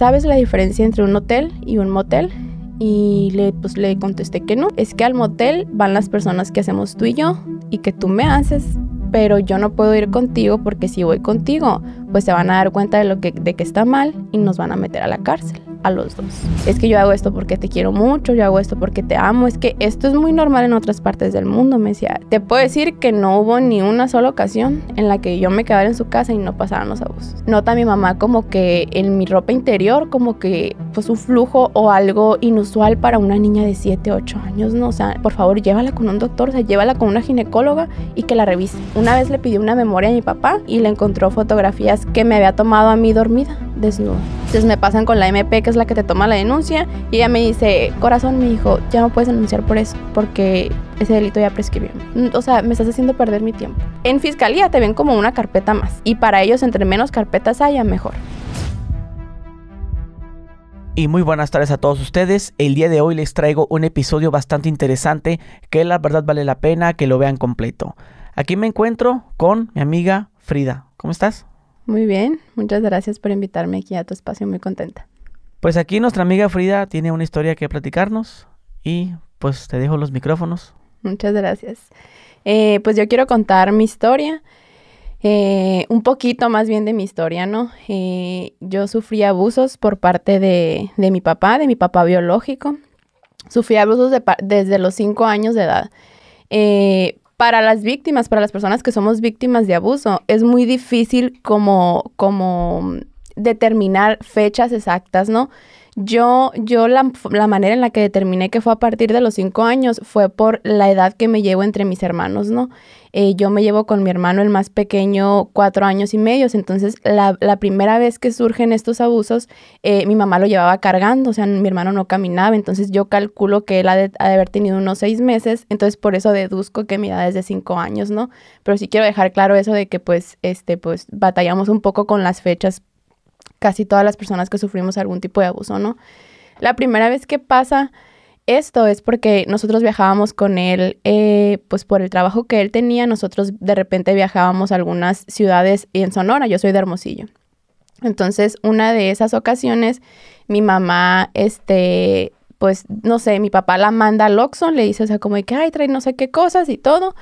¿sabes la diferencia entre un hotel y un motel? Y le contesté que no. Es que al motel van las personas que hacemos tú y yo y que tú me haces, pero yo no puedo ir contigo porque si voy contigo, pues se van a dar cuenta de que está mal y nos van a meter a la cárcel, a los dos. Es que yo hago esto porque te quiero mucho, yo hago esto porque te amo, es que esto es muy normal en otras partes del mundo, me decía. Te puedo decir que no hubo ni una sola ocasión en la que yo me quedara en su casa y no pasaran los abusos. Nota mi mamá como que en mi ropa interior, como que pues un flujo o algo inusual para una niña de 7, 8 años, ¿no? O sea, por favor, llévala con un doctor, o sea, llévala con una ginecóloga y que la revise. Una vez le pidió una memoria a mi papá y le encontró fotografías que me había tomado a mí dormida, desnuda. Entonces me pasan con la MP, que es la que te toma la denuncia, y ella me dice, corazón, me dijo, ya no puedes denunciar por eso, porque ese delito ya prescribió. O sea, me estás haciendo perder mi tiempo. En fiscalía te ven como una carpeta más, y para ellos entre menos carpetas haya, mejor. Y muy buenas tardes a todos ustedes. El día de hoy les traigo un episodio bastante interesante que la verdad vale la pena que lo vean completo. Aquí me encuentro con mi amiga Frida. ¿Cómo estás? Muy bien, muchas gracias por invitarme aquí a tu espacio, muy contenta. Pues aquí nuestra amiga Frida tiene una historia que platicarnos y pues te dejo los micrófonos. Muchas gracias. Pues yo quiero contar mi historia, un poquito más bien de mi historia, ¿no? Yo sufrí abusos por parte de mi papá biológico. Sufrí abusos desde los 5 años de edad. Para las víctimas, para las personas que somos víctimas de abuso, es muy difícil como determinar fechas exactas, ¿no? Yo la manera en la que determiné que fue a partir de los 5 años fue por la edad que me llevo entre mis hermanos, ¿no? Yo me llevo con mi hermano el más pequeño 4 años y medio, entonces la primera vez que surgen estos abusos, mi mamá lo llevaba cargando, o sea, mi hermano no caminaba, entonces yo calculo que él ha de haber tenido unos 6 meses, entonces por eso deduzco que mi edad es de 5 años, ¿no? Pero sí quiero dejar claro eso de que pues batallamos un poco con las fechas, casi todas las personas que sufrimos algún tipo de abuso, ¿no? La primera vez que pasa esto es porque nosotros viajábamos con él, pues por el trabajo que él tenía, nosotros de repente viajábamos a algunas ciudades en Sonora, yo soy de Hermosillo. Entonces, una de esas ocasiones, mi mamá, pues, no sé, mi papá la manda al Oxxo, le dice, o sea, como de que, ay, trae no sé qué cosas y todo,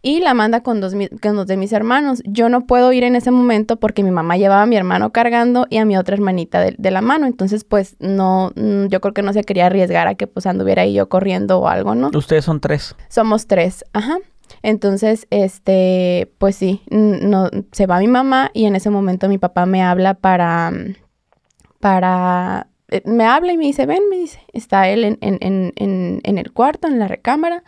y la manda con dos de mis hermanos. Yo no puedo ir en ese momento porque mi mamá llevaba a mi hermano cargando y a mi otra hermanita de la mano. Entonces, pues, no, yo creo que no se quería arriesgar a que, pues, anduviera ahí yo corriendo o algo, ¿no? Ustedes son 3. Somos 3, ajá. Entonces, pues sí, no, se va mi mamá y en ese momento mi papá me habla me habla y me dice, ven, me dice, está él en el cuarto, en la recámara.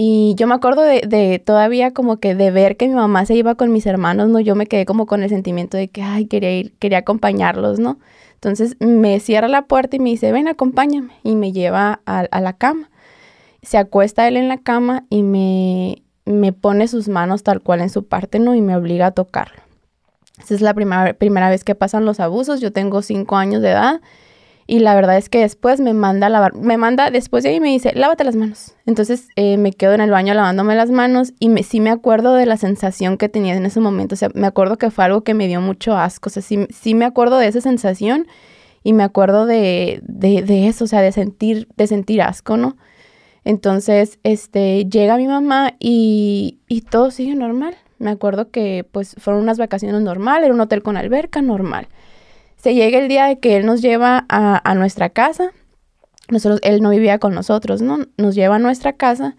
Y yo me acuerdo de todavía como que de ver que mi mamá se iba con mis hermanos, ¿no? Yo me quedé como con el sentimiento de que, ay, quería acompañarlos, ¿no? Entonces me cierra la puerta y me dice, ven, acompáñame. Y me lleva a la cama. Se acuesta él en la cama y me pone sus manos tal cual en su parte, ¿no? Y me obliga a tocarlo. Esa es la primera vez que pasan los abusos. Yo tengo 5 años de edad. Y la verdad es que después me manda a lavar, después de ahí me dice, lávate las manos. Entonces me quedo en el baño lavándome las manos y sí me acuerdo de la sensación que tenía en ese momento. O sea, me acuerdo que fue algo que me dio mucho asco. O sea, sí me acuerdo de esa sensación y me acuerdo de eso, o sea, de sentir asco, ¿no? Entonces, llega mi mamá y todo sigue normal. Me acuerdo que pues fueron unas vacaciones normal, era un hotel con alberca normal. Se llega el día de que él nos lleva a nuestra casa. Él no vivía con nosotros, ¿no? Nos lleva a nuestra casa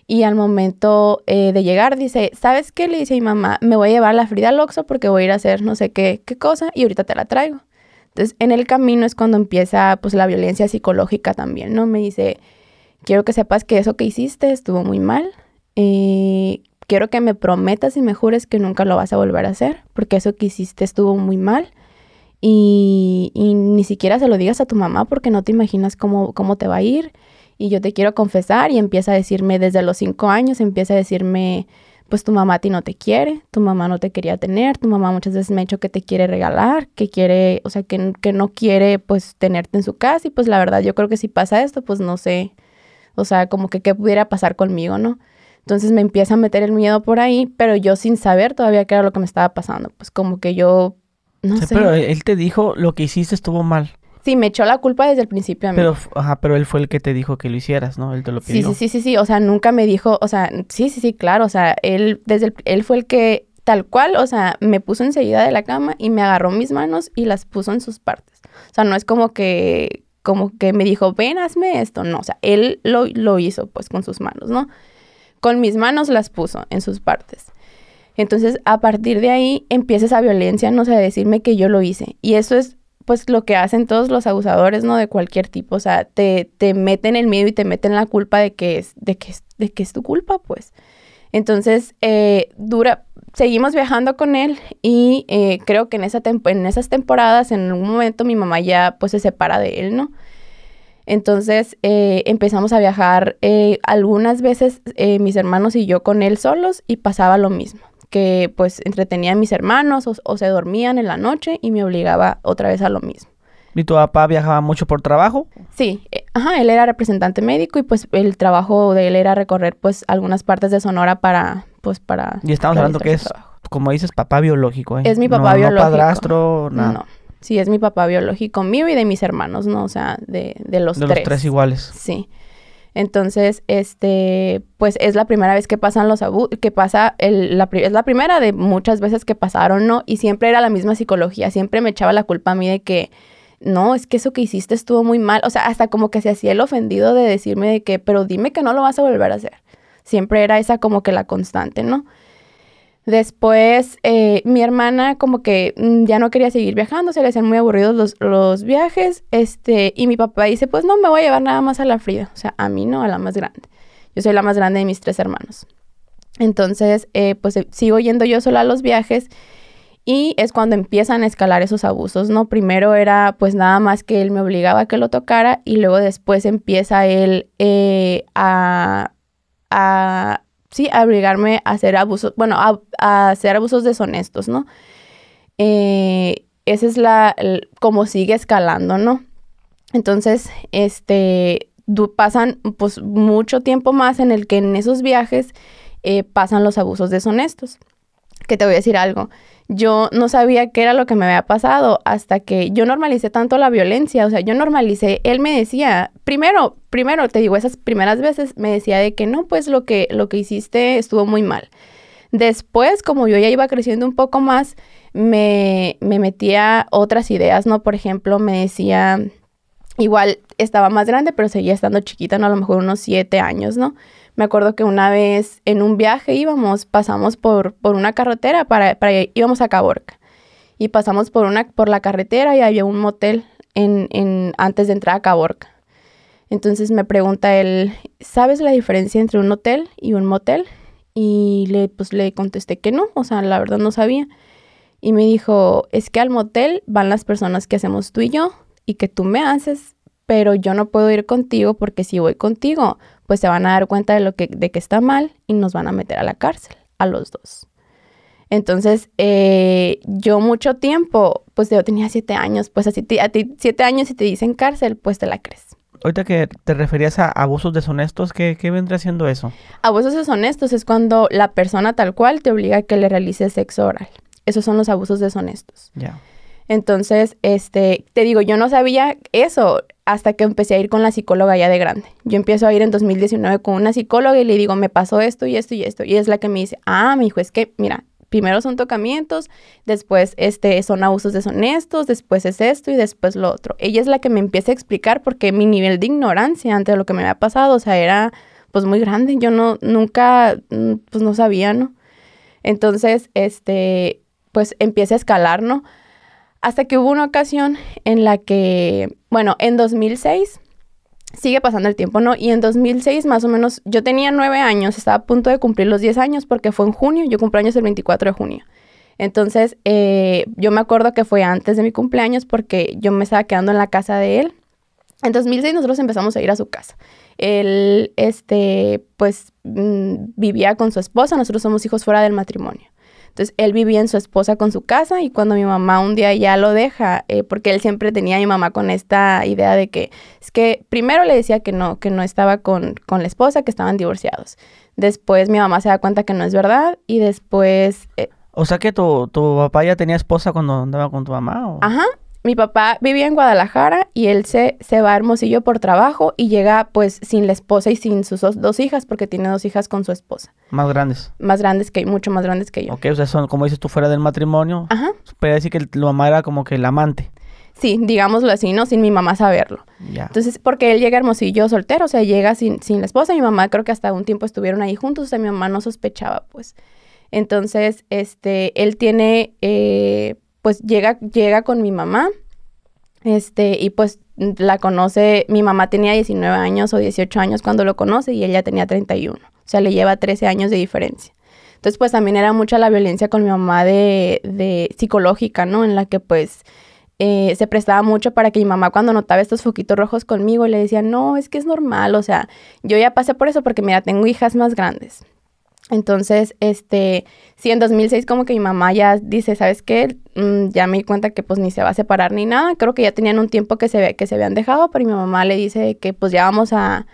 y al momento de llegar dice, ¿sabes qué? Le dice a mi mamá, me voy a llevar a la Frida al Oxxo porque voy a ir a hacer no sé qué cosa y ahorita te la traigo. Entonces, en el camino es cuando empieza pues la violencia psicológica también, ¿no? Me dice, quiero que sepas que eso que hiciste estuvo muy mal. Quiero que me prometas y me jures que nunca lo vas a volver a hacer porque eso que hiciste estuvo muy mal. Y ni siquiera se lo digas a tu mamá porque no te imaginas cómo te va a ir. Y yo te quiero confesar y empieza a decirme desde los 5 años, empieza a decirme, pues tu mamá a ti no te quiere, tu mamá no te quería tener, tu mamá muchas veces me ha dicho que te quiere regalar, que quiere, o sea, que no quiere pues tenerte en su casa. Y pues la verdad yo creo que si pasa esto, pues no sé, o sea, como que qué pudiera pasar conmigo, ¿no? Entonces me empieza a meter el miedo por ahí, pero yo sin saber todavía qué era lo que me estaba pasando. Pues como que yo No Sí, sé. pero él te dijo lo que hiciste estuvo mal. Sí, me echó la culpa desde el principio a mí. Pero él fue el que te dijo que lo hicieras, ¿no? Él te lo pidió. Sí. O sea, nunca me dijo, o sea, sí, claro. O sea, él fue el que, tal cual, o sea, me puso enseguida de la cama y me agarró mis manos y las puso en sus partes. O sea, no es como que me dijo, ven, hazme esto. No, o sea, él lo hizo, pues, con sus manos, ¿no? Con mis manos las puso en sus partes. Entonces, a partir de ahí empieza esa violencia, no sé, decirme que yo lo hice. Y eso es, pues, lo que hacen todos los abusadores, ¿no? De cualquier tipo. O sea, te meten el miedo y te meten la culpa de que es tu culpa, pues. Entonces, seguimos viajando con él y creo que en esas temporadas, en algún momento, mi mamá ya, pues, se separa de él, ¿no? Entonces empezamos a viajar algunas veces mis hermanos y yo con él solos y pasaba lo mismo, que pues entretenía a mis hermanos o se dormían en la noche y me obligaba otra vez a lo mismo. ¿Y tu papá viajaba mucho por trabajo? Sí, él era representante médico y pues el trabajo de él era recorrer pues algunas partes de Sonora para Y estamos hablando que es, como dices, papá biológico, ¿eh? Es mi papá biológico. No padrastro, nada. No. Sí, es mi papá biológico mío y de mis hermanos, ¿no? O sea, de los tres. De los tres iguales. Sí. Entonces, pues es la primera vez que pasan los abusos, es la primera de muchas veces que pasaron, ¿no? Y siempre era la misma psicología, siempre me echaba la culpa a mí de que, no, es que eso que hiciste estuvo muy mal. O sea, hasta como que se hacía el ofendido de decirme de que, pero dime que no lo vas a volver a hacer. Siempre era esa como que la constante, ¿no? Después, mi hermana como que ya no quería seguir viajando, se le hacían muy aburridos los viajes, y mi papá dice, pues no, me voy a llevar nada más a la Frida, o sea, a mí no, a la más grande. Yo soy la más grande de mis 3 hermanos. Entonces, pues sigo yendo yo sola a los viajes y es cuando empiezan a escalar esos abusos, ¿no? Primero era pues nada más que él me obligaba a que lo tocara y luego después empieza él a obligarme a hacer abusos, bueno, a hacer abusos deshonestos, ¿no? Esa es como sigue escalando, ¿no? Entonces, pasan pues mucho tiempo más en el que en esos viajes pasan los abusos deshonestos. Que te voy a decir algo. Yo no sabía qué era lo que me había pasado hasta que yo normalicé tanto la violencia. O sea, yo normalicé, él me decía, primero, te digo, esas primeras veces me decía de que no, pues lo que hiciste estuvo muy mal. Después, como yo ya iba creciendo un poco más, me metía otras ideas, ¿no? Por ejemplo, me decía, igual estaba más grande, pero seguía estando chiquita, ¿no? A lo mejor unos 7 años, ¿no? Me acuerdo que una vez en un viaje pasamos por una carretera íbamos a Caborca. Y pasamos por la carretera y había un motel antes de entrar a Caborca. Entonces me pregunta él, ¿sabes la diferencia entre un hotel y un motel? Y le contesté que no, o sea, la verdad no sabía. Y me dijo, es que al motel van las personas que hacemos tú y yo y que tú me haces, pero yo no puedo ir contigo porque si voy contigo, pues se van a dar cuenta de que está mal y nos van a meter a la cárcel, a los dos. Entonces, yo mucho tiempo, pues yo tenía 7 años, pues así a ti 7 años y te dicen cárcel, pues te la crees. Ahorita que te referías a abusos deshonestos, ¿qué vendría siendo eso? Abusos deshonestos es cuando la persona tal cual te obliga a que le realices sexo oral. Esos son los abusos deshonestos. Ya. Entonces, te digo, yo no sabía eso hasta que empecé a ir con la psicóloga ya de grande. Yo empiezo a ir en 2019 con una psicóloga y le digo, me pasó esto y esto y esto. Y es la que me dice, mi hijo, es que, mira, primero son tocamientos, después son abusos deshonestos, después es esto y después lo otro. Ella es la que me empieza a explicar porque mi nivel de ignorancia ante lo que me había pasado, o sea, era pues muy grande. Yo nunca, pues no sabía, ¿no? Entonces, pues empieza a escalar, ¿no? Hasta que hubo una ocasión en la que, bueno, en 2006, sigue pasando el tiempo, ¿no? Y en 2006 más o menos, yo tenía 9 años, estaba a punto de cumplir los 10 años porque fue en junio, yo cumpleaños el 24 de junio. Entonces, yo me acuerdo que fue antes de mi cumpleaños porque yo me estaba quedando en la casa de él. En 2006 nosotros empezamos a ir a su casa. Él, pues, vivía con su esposa, nosotros somos hijos fuera del matrimonio. Entonces, él vivía en su esposa con su casa y cuando mi mamá un día ya lo deja, porque él siempre tenía a mi mamá con esta idea de que, es que primero le decía que no estaba con la esposa, que estaban divorciados. Después mi mamá se da cuenta que no es verdad y después... O sea que tu papá ya tenía esposa cuando andaba con tu mamá, ¿o? Ajá. Mi papá vivía en Guadalajara y él se va a Hermosillo por trabajo y llega pues sin la esposa y sin sus dos hijas porque tiene 2 hijas con su esposa. Más grandes. Mucho más grandes que yo. Ok, o sea, son, como dices tú, fuera del matrimonio. Ajá. Puede decir que tu mamá era como que el amante. Sí, digámoslo así, ¿no? Sin mi mamá saberlo. Ya. Entonces, porque él llega a Hermosillo soltero, o sea, llega sin la esposa. Mi mamá creo que hasta un tiempo estuvieron ahí juntos, o sea, mi mamá no sospechaba, pues. Entonces, él tiene, pues llega con mi mamá, y pues la conoce, mi mamá tenía 19 años o 18 años cuando lo conoce y ella tenía 31. O sea, le lleva 13 años de diferencia. Entonces, pues también era mucha la violencia con mi mamá de psicológica, ¿no? En la que pues se prestaba mucho para que mi mamá cuando notaba estos foquitos rojos conmigo le decía, no, es que es normal, o sea, yo ya pasé por eso porque mira, tengo hijas más grandes. Entonces, sí, en 2006 como que mi mamá ya dice, ¿sabes qué? Ya me di cuenta que pues ni se va a separar ni nada. Creo que ya tenían un tiempo que se habían dejado, pero mi mamá le dice que pues ya vamos ya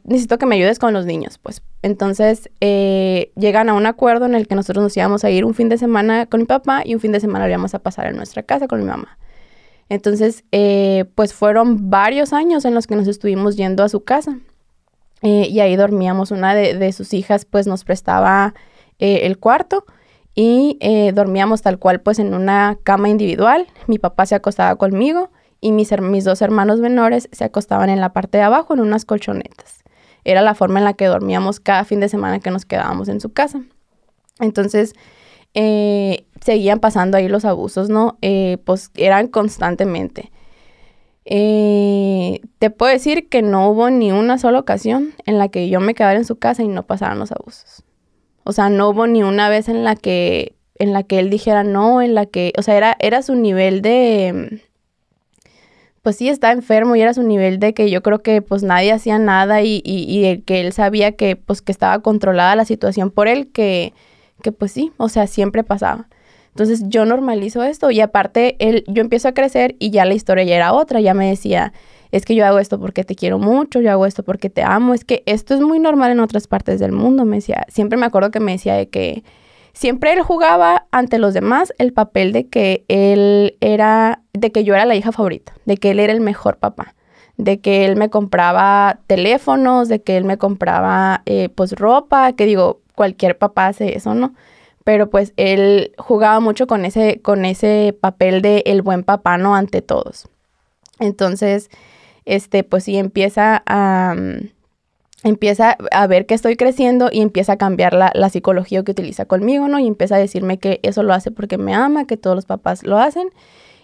necesito que me ayudes con los niños, pues. Entonces, llegan a un acuerdo en el que nosotros nos íbamos a ir un fin de semana con mi papá y un fin de semana lo íbamos a pasar en nuestra casa con mi mamá. Entonces, pues fueron varios años en los que nos estuvimos yendo a su casa. Y ahí dormíamos. Una de sus hijas pues nos prestaba el cuarto y dormíamos tal cual pues en una cama individual. Mi papá se acostaba conmigo y mis 2 hermanos menores se acostaban en la parte de abajo en unas colchonetas. Era la forma en la que dormíamos cada fin de semana que nos quedábamos en su casa. Entonces, seguían pasando ahí los abusos, ¿no? Pues eran constantemente. Te puedo decir que no hubo ni una sola ocasión en la que yo me quedara en su casa y no pasaran los abusos. O sea, no hubo ni una vez en la que él dijera no, o sea, era su nivel de, pues sí, estaba enfermo y era su nivel de que yo creo que pues nadie hacía nada y que él sabía que pues que estaba controlada la situación por él, que pues sí, o sea, siempre pasaba. Entonces yo normalizo esto y aparte yo empiezo a crecer y ya la historia ya era otra, ya me decía, es que yo hago esto porque te quiero mucho, yo hago esto porque te amo, es que esto es muy normal en otras partes del mundo, me decía, siempre me acuerdo que me decía de que siempre él jugaba ante los demás el papel de que de que yo era la hija favorita, de que él era el mejor papá, de que él me compraba teléfonos, de que él me compraba pues ropa, que digo, cualquier papá hace eso, ¿no? Pero pues él jugaba mucho con ese papel de el buen papá, ¿no? Ante todos. Entonces, pues sí, empieza a ver que estoy creciendo y empieza a cambiar la psicología que utiliza conmigo, ¿no? Y empieza a decirme que eso lo hace porque me ama, que todos los papás lo hacen.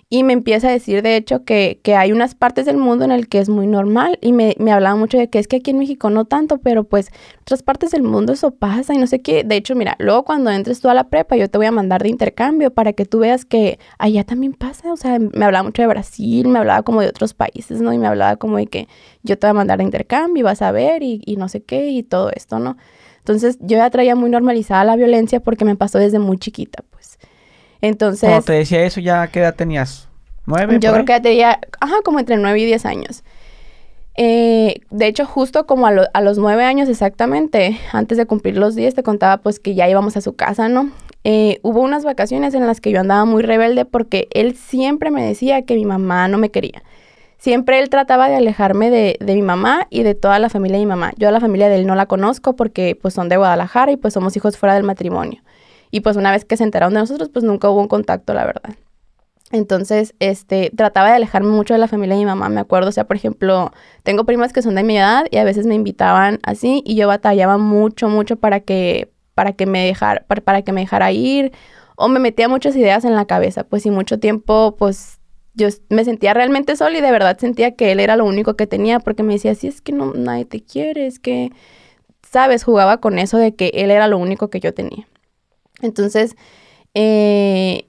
Y me empieza a decir, de hecho, que hay unas partes del mundo en el que es muy normal. Y me hablaba mucho de que es que aquí en México no tanto, pero pues en otras partes del mundo eso pasa y no sé qué. De hecho, mira, luego cuando entres tú a la prepa, yo te voy a mandar de intercambio para que tú veas que allá también pasa. O sea, me hablaba mucho de Brasil, me hablaba como de otros países, ¿no? Y me hablaba como de que yo te voy a mandar de intercambio y vas a ver y no sé qué y todo esto, ¿no? Entonces, yo ya traía muy normalizada la violencia porque me pasó desde muy chiquita, pues. Entonces, cuando te decía eso, ¿ya qué edad tenías? ¿9? Yo creo que ya tenía, como entre 9 y 10 años. De hecho, justo como a los 9 años exactamente, antes de cumplir los 10, te contaba pues que ya íbamos a su casa, ¿no? Hubo unas vacaciones en las que yo andaba muy rebelde porque él siempre me decía que mi mamá no me quería. Siempre él trataba de alejarme de mi mamá y de toda la familia de mi mamá. Yo a la familia de él no la conozco porque pues son de Guadalajara y pues somos hijos fuera del matrimonio. Y pues una vez que se enteraron de nosotros, pues nunca hubo un contacto, la verdad. Entonces, trataba de alejarme mucho de la familia de mi mamá, me acuerdo. O sea, por ejemplo, tengo primas que son de mi edad y a veces me invitaban así y yo batallaba mucho, mucho para que me dejara ir, o me metía muchas ideas en la cabeza, pues, y mucho tiempo, pues, yo me sentía realmente sola y de verdad sentía que él era lo único que tenía, porque me decía, sí, es que no, nadie te quiere, es que, ¿sabes? Jugaba con eso de que él era lo único que yo tenía. Entonces,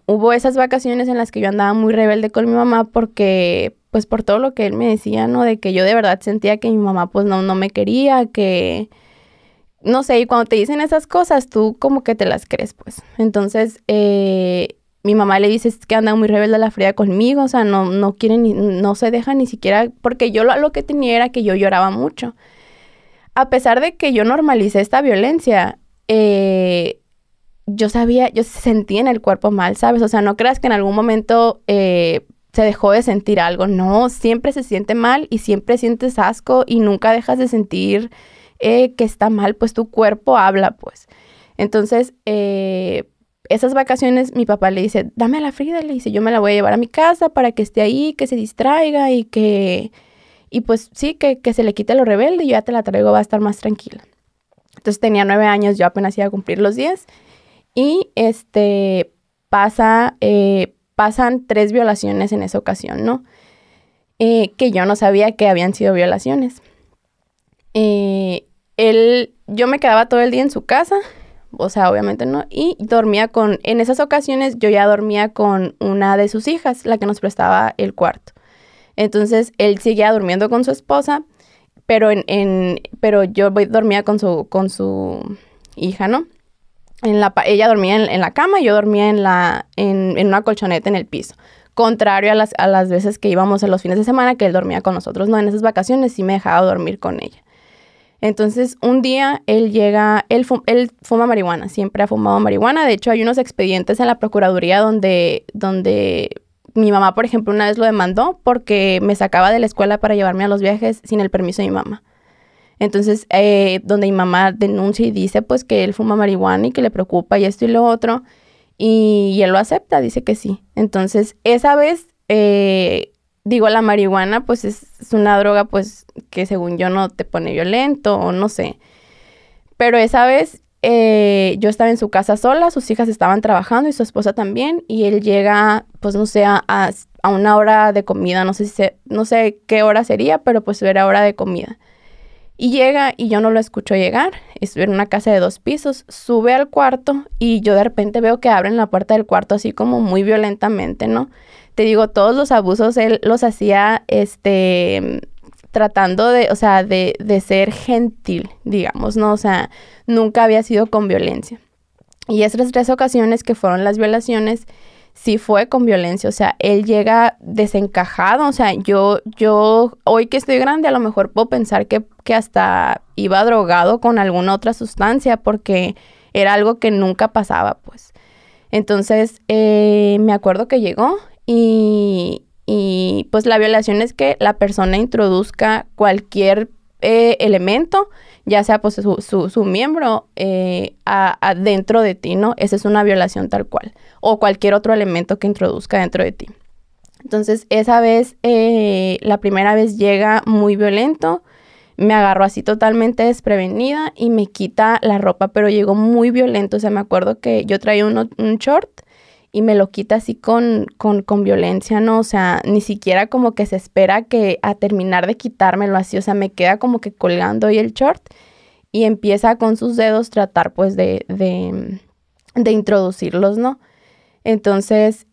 hubo esas vacaciones en las que yo andaba muy rebelde con mi mamá porque, pues, por todo lo que él me decía, ¿no? De que yo de verdad sentía que mi mamá, pues, no me quería, que, no sé, y cuando te dicen esas cosas, tú como que te las crees, pues. Entonces, mi mamá le dice que anda muy rebelde a la fría conmigo, o sea, no quiere no se deja ni siquiera, porque yo lo que tenía era que yo lloraba mucho. A pesar de que yo normalicé esta violencia, yo sentía en el cuerpo mal, ¿sabes? O sea, no creas que en algún momento se dejó de sentir algo. No, siempre se siente mal y siempre sientes asco y nunca dejas de sentir que está mal, pues tu cuerpo habla, pues. Entonces, esas vacaciones, mi papá le dice, dame a la Frida, le dice, yo me la voy a llevar a mi casa para que esté ahí, que se distraiga y pues sí, que se le quite lo rebelde y yo ya te la traigo, va a estar más tranquila. Entonces tenía 9 años, yo apenas iba a cumplir los 10 y pasan 3 violaciones en esa ocasión, ¿no? Que yo no sabía que habían sido violaciones. Yo me quedaba todo el día en su casa, o sea, obviamente no, y en esas ocasiones yo ya dormía con una de sus hijas, la que nos prestaba el cuarto. Entonces, él seguía durmiendo con su esposa, pero yo dormía con su hija, ¿no? Ella dormía en la cama y yo dormía en una colchoneta en el piso. Contrario a las veces que íbamos en los fines de semana, que él dormía con nosotros, ¿no? En esas vacaciones sí me dejaba dormir con ella. Entonces, un día él fuma marihuana, siempre ha fumado marihuana. De hecho, hay unos expedientes en la Procuraduría donde mi mamá, por ejemplo, una vez lo demandó porque me sacaba de la escuela para llevarme a los viajes sin el permiso de mi mamá. Entonces, donde mi mamá denuncia y dice, pues, que él fuma marihuana y que le preocupa y esto y lo otro, y él lo acepta, dice que sí. Entonces, esa vez, la marihuana, pues, es una droga, pues, que según yo no te pone violento o no sé. Pero esa vez yo estaba en su casa sola, sus hijas estaban trabajando y su esposa también, y él llega, pues, no sé, a una hora de comida, no sé qué hora sería, pero pues era hora de comida. Y llega y yo no lo escucho llegar, es en una casa de 2 pisos, sube al cuarto y yo de repente veo que abren la puerta del cuarto así como muy violentamente, ¿no? Te digo, todos los abusos él los hacía, tratando de ser gentil, digamos, ¿no? O sea, nunca había sido con violencia. Y esas 3 ocasiones que fueron las violaciones, sí fue con violencia, o sea, él llega desencajado, o sea, yo hoy que estoy grande a lo mejor puedo pensar que hasta iba drogado con alguna otra sustancia porque era algo que nunca pasaba, pues. Entonces, me acuerdo que llegó y pues la violación es que la persona introduzca cualquier elemento, ya sea pues su miembro dentro de ti, ¿no? Esa es una violación tal cual. O cualquier otro elemento que introduzca dentro de ti. Entonces, esa vez, la primera vez llega muy violento, me agarró así totalmente desprevenida y me quita la ropa, pero llegó muy violento. O sea, me acuerdo que yo traía un short y me lo quita así con violencia, ¿no? O sea, ni siquiera como que se espera a terminar de quitármelo así. O sea, me queda como que colgando ahí el short y empieza con sus dedos tratar pues de introducirlos, ¿no? Entonces,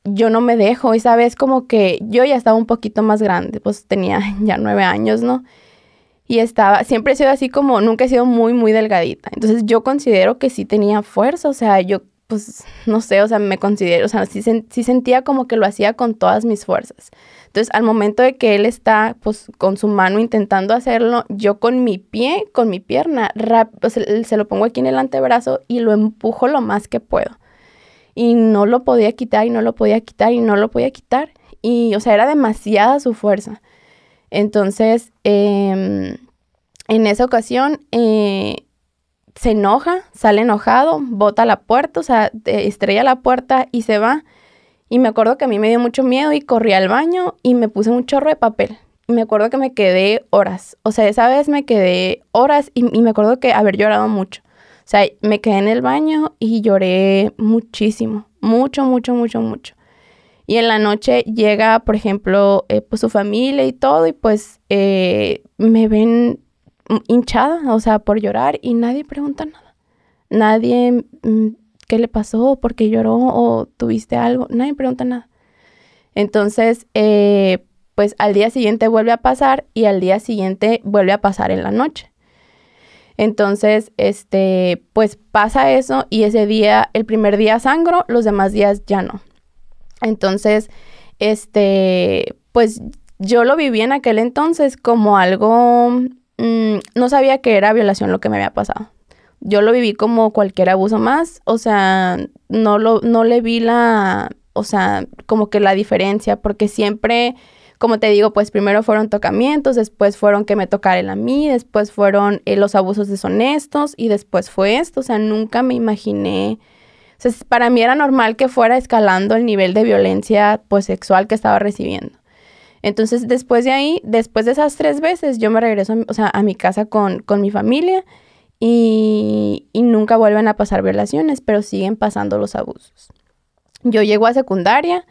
yo no me dejo. Esa vez como que yo ya estaba un poquito más grande, pues tenía ya 9 años, ¿no? Y siempre he sido así como, nunca he sido muy, muy delgadita. Entonces, yo considero que sí tenía fuerza, o sea, yo pues, no sé, o sea, me considero, o sea, sí sentía como que lo hacía con todas mis fuerzas. Entonces, al momento de que él está, pues, con su mano intentando hacerlo, yo con mi pierna, o sea, se lo pongo aquí en el antebrazo y lo empujo lo más que puedo. Y no lo podía quitar, y no lo podía quitar, y no lo podía quitar. Y, o sea, era demasiada su fuerza. Entonces, en esa ocasión, se enoja, sale enojado, bota la puerta, o sea, estrella la puerta y se va. Y me acuerdo que a mí me dio mucho miedo y corrí al baño y me puse un chorro de papel. Y me acuerdo que me quedé horas. O sea, esa vez me quedé horas y me acuerdo que haber llorado mucho. O sea, me quedé en el baño y lloré muchísimo. Mucho, mucho, mucho, mucho. Y en la noche llega, por ejemplo, pues su familia y todo y pues me ven hinchada, o sea, por llorar y nadie pregunta nada. Nadie, ¿qué le pasó? ¿Por qué lloró? ¿O tuviste algo? Nadie pregunta nada. Entonces, pues al día siguiente vuelve a pasar y al día siguiente vuelve a pasar en la noche. Entonces, pues pasa eso y ese día, el primer día sangro, los demás días ya no. Entonces, pues yo lo viví en aquel entonces como algo, no sabía que era violación lo que me había pasado. O Yo lo viví como cualquier abuso más, o sea, no le vi o sea, como que la diferencia, porque siempre, como te digo, pues primero fueron tocamientos, después fueron que me tocaran a mí, después fueron los abusos deshonestos y después fue esto, o sea, nunca me imaginé, o sea, para mí era normal que fuera escalando el nivel de violencia, pues, sexual que estaba recibiendo. Entonces, después de ahí, después de esas 3 veces, yo me regreso, o sea, a mi casa con mi familia y nunca vuelven a pasar violaciones, pero siguen pasando los abusos. Yo llego a secundaria,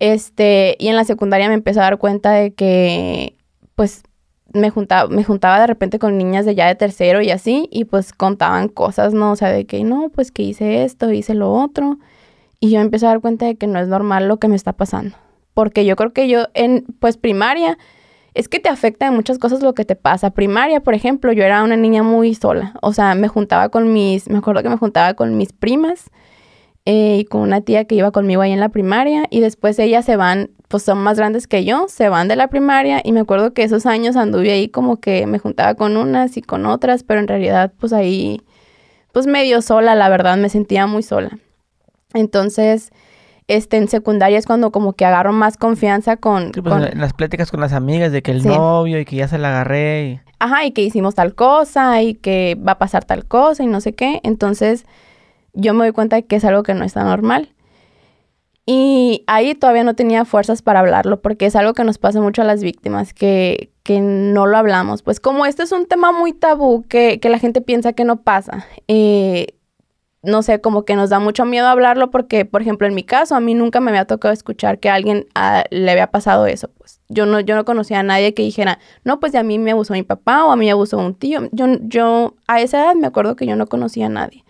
y en la secundaria me empecé a dar cuenta de que, pues, me juntaba de repente con niñas de ya de tercero y así, y pues contaban cosas, ¿no? O sea, de que no, pues que hice esto, hice lo otro, y yo me empecé a dar cuenta de que no es normal lo que me está pasando. Porque yo creo que yo pues primaria, es que te afecta en muchas cosas lo que te pasa. Primaria, por ejemplo, yo era una niña muy sola. O sea, me acuerdo que me juntaba con mis primas y con una tía que iba conmigo ahí en la primaria. Y después ellas se van, pues son más grandes que yo, se van de la primaria. Y me acuerdo que esos años anduve ahí como que me juntaba con unas y con otras, pero en realidad pues ahí, pues medio sola, la verdad, me sentía muy sola. Entonces, en secundaria es cuando como que agarro más confianza Sí, pues en las pláticas con las amigas de que el Sí. novio y que ya se la agarré. Ajá, y que hicimos tal cosa y que va a pasar tal cosa y no sé qué. Entonces, yo me doy cuenta de que es algo que no está normal. Y ahí todavía no tenía fuerzas para hablarlo porque es algo que nos pasa mucho a las víctimas, que no lo hablamos. Pues como este es un tema muy tabú, que la gente piensa que no pasa, no sé, como que nos da mucho miedo hablarlo porque, por ejemplo, en mi caso, a mí nunca me había tocado escuchar que a alguien le había pasado eso, pues. Yo no conocía a nadie que dijera, no, pues a mí me abusó mi papá o a mí me abusó un tío. Yo a esa edad me acuerdo que yo no conocía a nadie.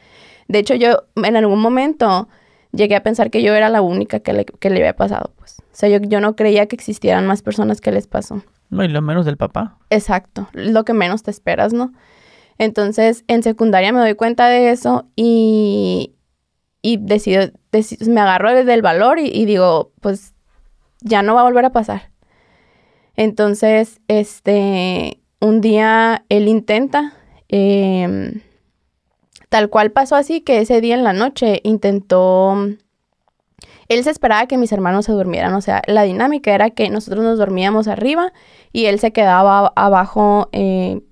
De hecho, yo en algún momento llegué a pensar que yo era la única que le había pasado, pues. O sea, yo no creía que existieran más personas que les pasó. No, y lo menos del papá. Exacto, lo que menos te esperas, ¿no? Entonces, en secundaria me doy cuenta de eso y decido, me agarro del valor y digo, pues, ya no va a volver a pasar. Entonces, un día él intenta, tal cual pasó así, que ese día en la noche intentó, él se esperaba que mis hermanos se durmieran, o sea, la dinámica era que nosotros nos dormíamos arriba y él se quedaba abajo,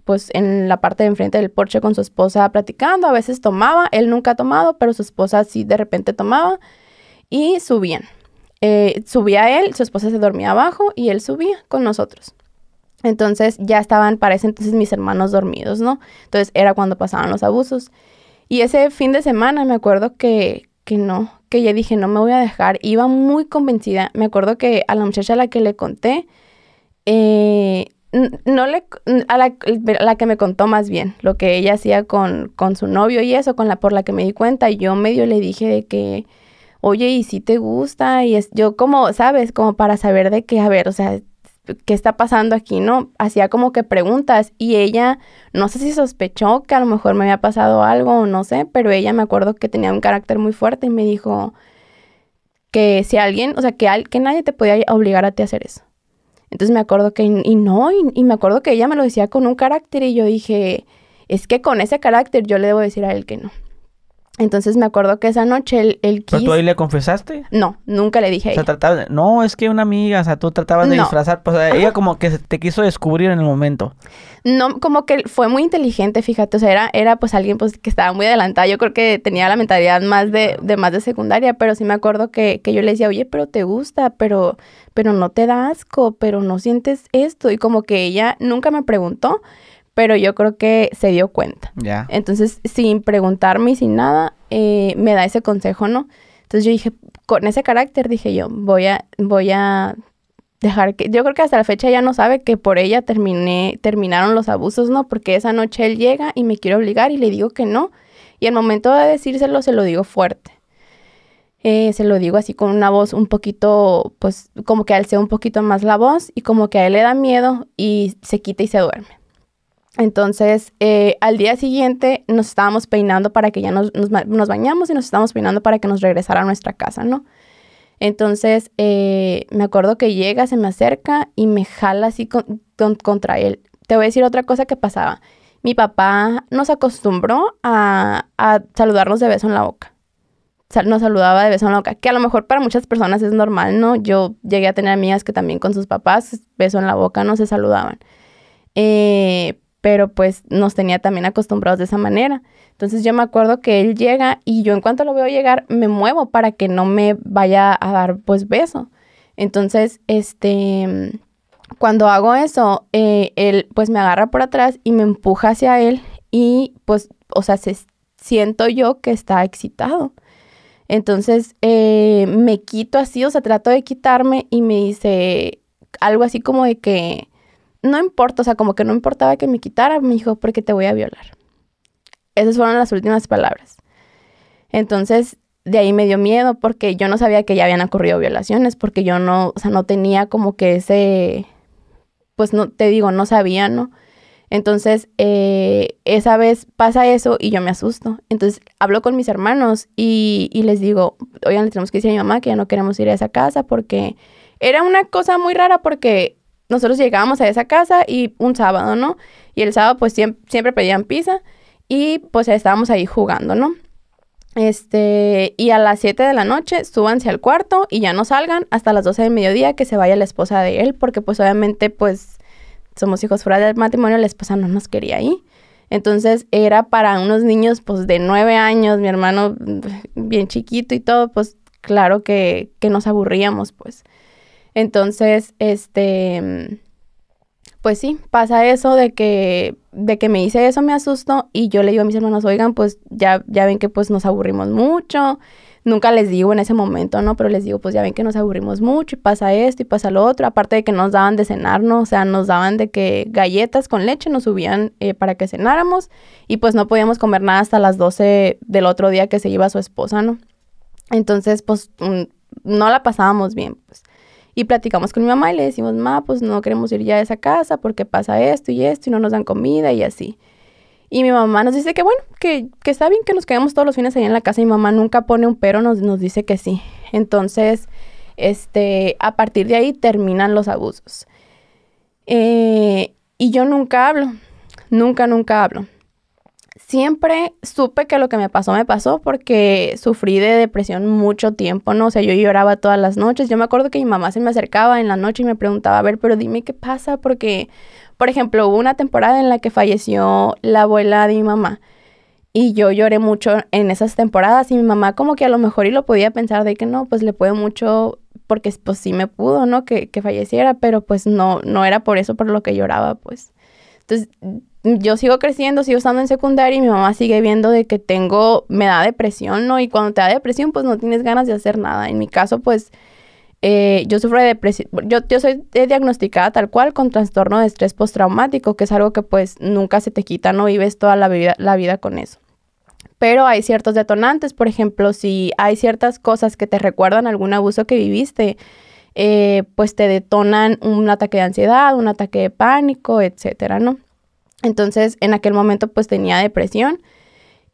pues en la parte de enfrente del porche con su esposa platicando. A veces tomaba, él nunca ha tomado, pero su esposa sí de repente tomaba y subían. Subía él, su esposa se dormía abajo y él subía con nosotros. Entonces ya estaban para ese entonces mis hermanos dormidos, ¿no? Entonces era cuando pasaban los abusos. Y ese fin de semana me acuerdo que ya dije, no me voy a dejar. Iba muy convencida. Me acuerdo que a la muchacha a la que le conté, a la que me contó más bien lo que ella hacía con su novio y eso, por la que me di cuenta, y yo medio le dije de que, oye, ¿y si te gusta? Y yo como, ¿sabes? Como para saber de que, a ver, o sea, ¿qué está pasando aquí, no? Hacía como que preguntas y ella, no sé si sospechó que a lo mejor me había pasado algo o no sé, pero ella me acuerdo que tenía un carácter muy fuerte y me dijo que si alguien, o sea, que nadie te podía obligar a ti a hacer eso. Entonces me acuerdo que, y me acuerdo que ella me lo decía con un carácter y yo dije, es que con ese carácter yo le debo decir a él que no. Entonces me acuerdo que esa noche él quiso... ¿Pero tú ahí le confesaste? No, nunca le dije a O sea, ella. trataba de... No, es que una amiga, o sea, tú tratabas de disfrazar. Pues ella como que te quiso descubrir en el momento. No, como que fue muy inteligente, fíjate. O sea, era pues alguien pues que estaba muy adelantada. Yo creo que tenía la mentalidad más de secundaria, pero sí me acuerdo que yo le decía, oye, pero te gusta, pero no te da asco, pero no sientes esto. Y como que ella nunca me preguntó, pero yo creo que se dio cuenta. Ya. Entonces, sin preguntarme y sin nada, me da ese consejo, ¿no? Entonces yo dije, con ese carácter, dije yo, voy a dejar que... Yo creo que hasta la fecha ella no sabe que por ella terminaron los abusos, ¿no? Porque esa noche él llega y me quiere obligar y le digo que no. Y al momento de decírselo, se lo digo fuerte. Se lo digo así con una voz un poquito, pues, como que alcé un poquito más la voz y como que a él le da miedo y se quita y se duerme. Entonces, al día siguiente nos estábamos peinando para que ya nos bañamos y nos estábamos peinando para que nos regresara a nuestra casa, ¿no? Entonces, me acuerdo que llega, se me acerca y me jala así contra él. Te voy a decir otra cosa que pasaba. mi papá nos acostumbró a saludarnos de beso en la boca. Nos saludaba de beso en la boca, que a lo mejor para muchas personas es normal, ¿no? Yo llegué a tener amigas que también con sus papás, beso en la boca, no se saludaban. Pero pues nos tenía también acostumbrados de esa manera. Entonces yo me acuerdo que él llega y yo en cuanto lo veo llegar me muevo para que no me vaya a dar pues beso. Entonces, cuando hago eso, él pues me agarra por atrás y me empuja hacia él y pues, o sea, siento yo que está excitado. Entonces me quito así, o sea, trato de quitarme y me dice algo así como de que no importa, o sea, como que no importaba que me quitara, me dijo, porque te voy a violar. Esas fueron las últimas palabras. Entonces, de ahí me dio miedo porque yo no sabía que ya habían ocurrido violaciones, porque yo no, o sea, no tenía como que ese, pues no, te digo, no sabía, ¿no? Entonces, esa vez pasa eso y yo me asusto. Entonces, hablo con mis hermanos y les digo, oigan, le tenemos que decir a mi mamá que ya no queremos ir a esa casa porque era una cosa muy rara porque nosotros llegábamos a esa casa y un sábado, ¿no? Y el sábado pues siempre pedían pizza y pues estábamos ahí jugando, ¿no? Y a las 7 de la noche súbanse al cuarto y ya no salgan hasta las 12 del mediodía que se vaya la esposa de él porque pues obviamente pues somos hijos fuera del matrimonio, la esposa no nos quería ahí. Entonces era para unos niños pues de 9 años, mi hermano bien chiquito y todo, pues claro que nos aburríamos pues. Entonces, pues sí, pasa eso de que me hice eso, me asustó y yo le digo a mis hermanos, oigan, pues ya ven que pues nos aburrimos mucho. Nunca les digo en ese momento, ¿no? Pero les digo, pues ya ven que nos aburrimos mucho y pasa esto y pasa lo otro. Aparte de que nos daban de cenar, ¿no? O sea, nos daban de que galletas con leche nos subían para que cenáramos y pues no podíamos comer nada hasta las 12 del otro día que se iba su esposa, ¿no? Entonces, pues no la pasábamos bien, pues. Y platicamos con mi mamá y le decimos, ma, pues no queremos ir ya a esa casa porque pasa esto y no nos dan comida y así. Y mi mamá nos dice que bueno, que está bien que nos quedemos todos los fines ahí en la casa. Y mi mamá nunca pone un pero, nos dice que sí. Entonces, a partir de ahí terminan los abusos. Y yo nunca hablo, nunca hablo. Siempre supe que lo que me pasó porque sufrí de depresión mucho tiempo, ¿no? O sea, yo lloraba todas las noches. Yo me acuerdo que mi mamá se me acercaba en la noche y me preguntaba, a ver, pero dime qué pasa, porque, por ejemplo, hubo una temporada en la que falleció la abuela de mi mamá y yo lloré mucho en esas temporadas y mi mamá como que a lo mejor y lo podía pensar de que no, pues le puedo mucho porque pues sí me pudo, ¿no? Que falleciera, pero pues no era por eso por lo que lloraba, pues. Entonces, yo sigo creciendo, sigo estando en secundaria y mi mamá sigue viendo de que me da depresión, ¿no? Y cuando te da depresión, pues no tienes ganas de hacer nada. En mi caso, pues, yo sufro de depresión. Yo soy diagnosticada tal cual con trastorno de estrés postraumático, que es algo que, pues, nunca se te quita, ¿no? Vives toda la vida con eso. Pero hay ciertos detonantes, por ejemplo, si hay ciertas cosas que te recuerdan algún abuso que viviste, pues te detonan un ataque de ansiedad, un ataque de pánico, etcétera, ¿no? Entonces, en aquel momento, pues, tenía depresión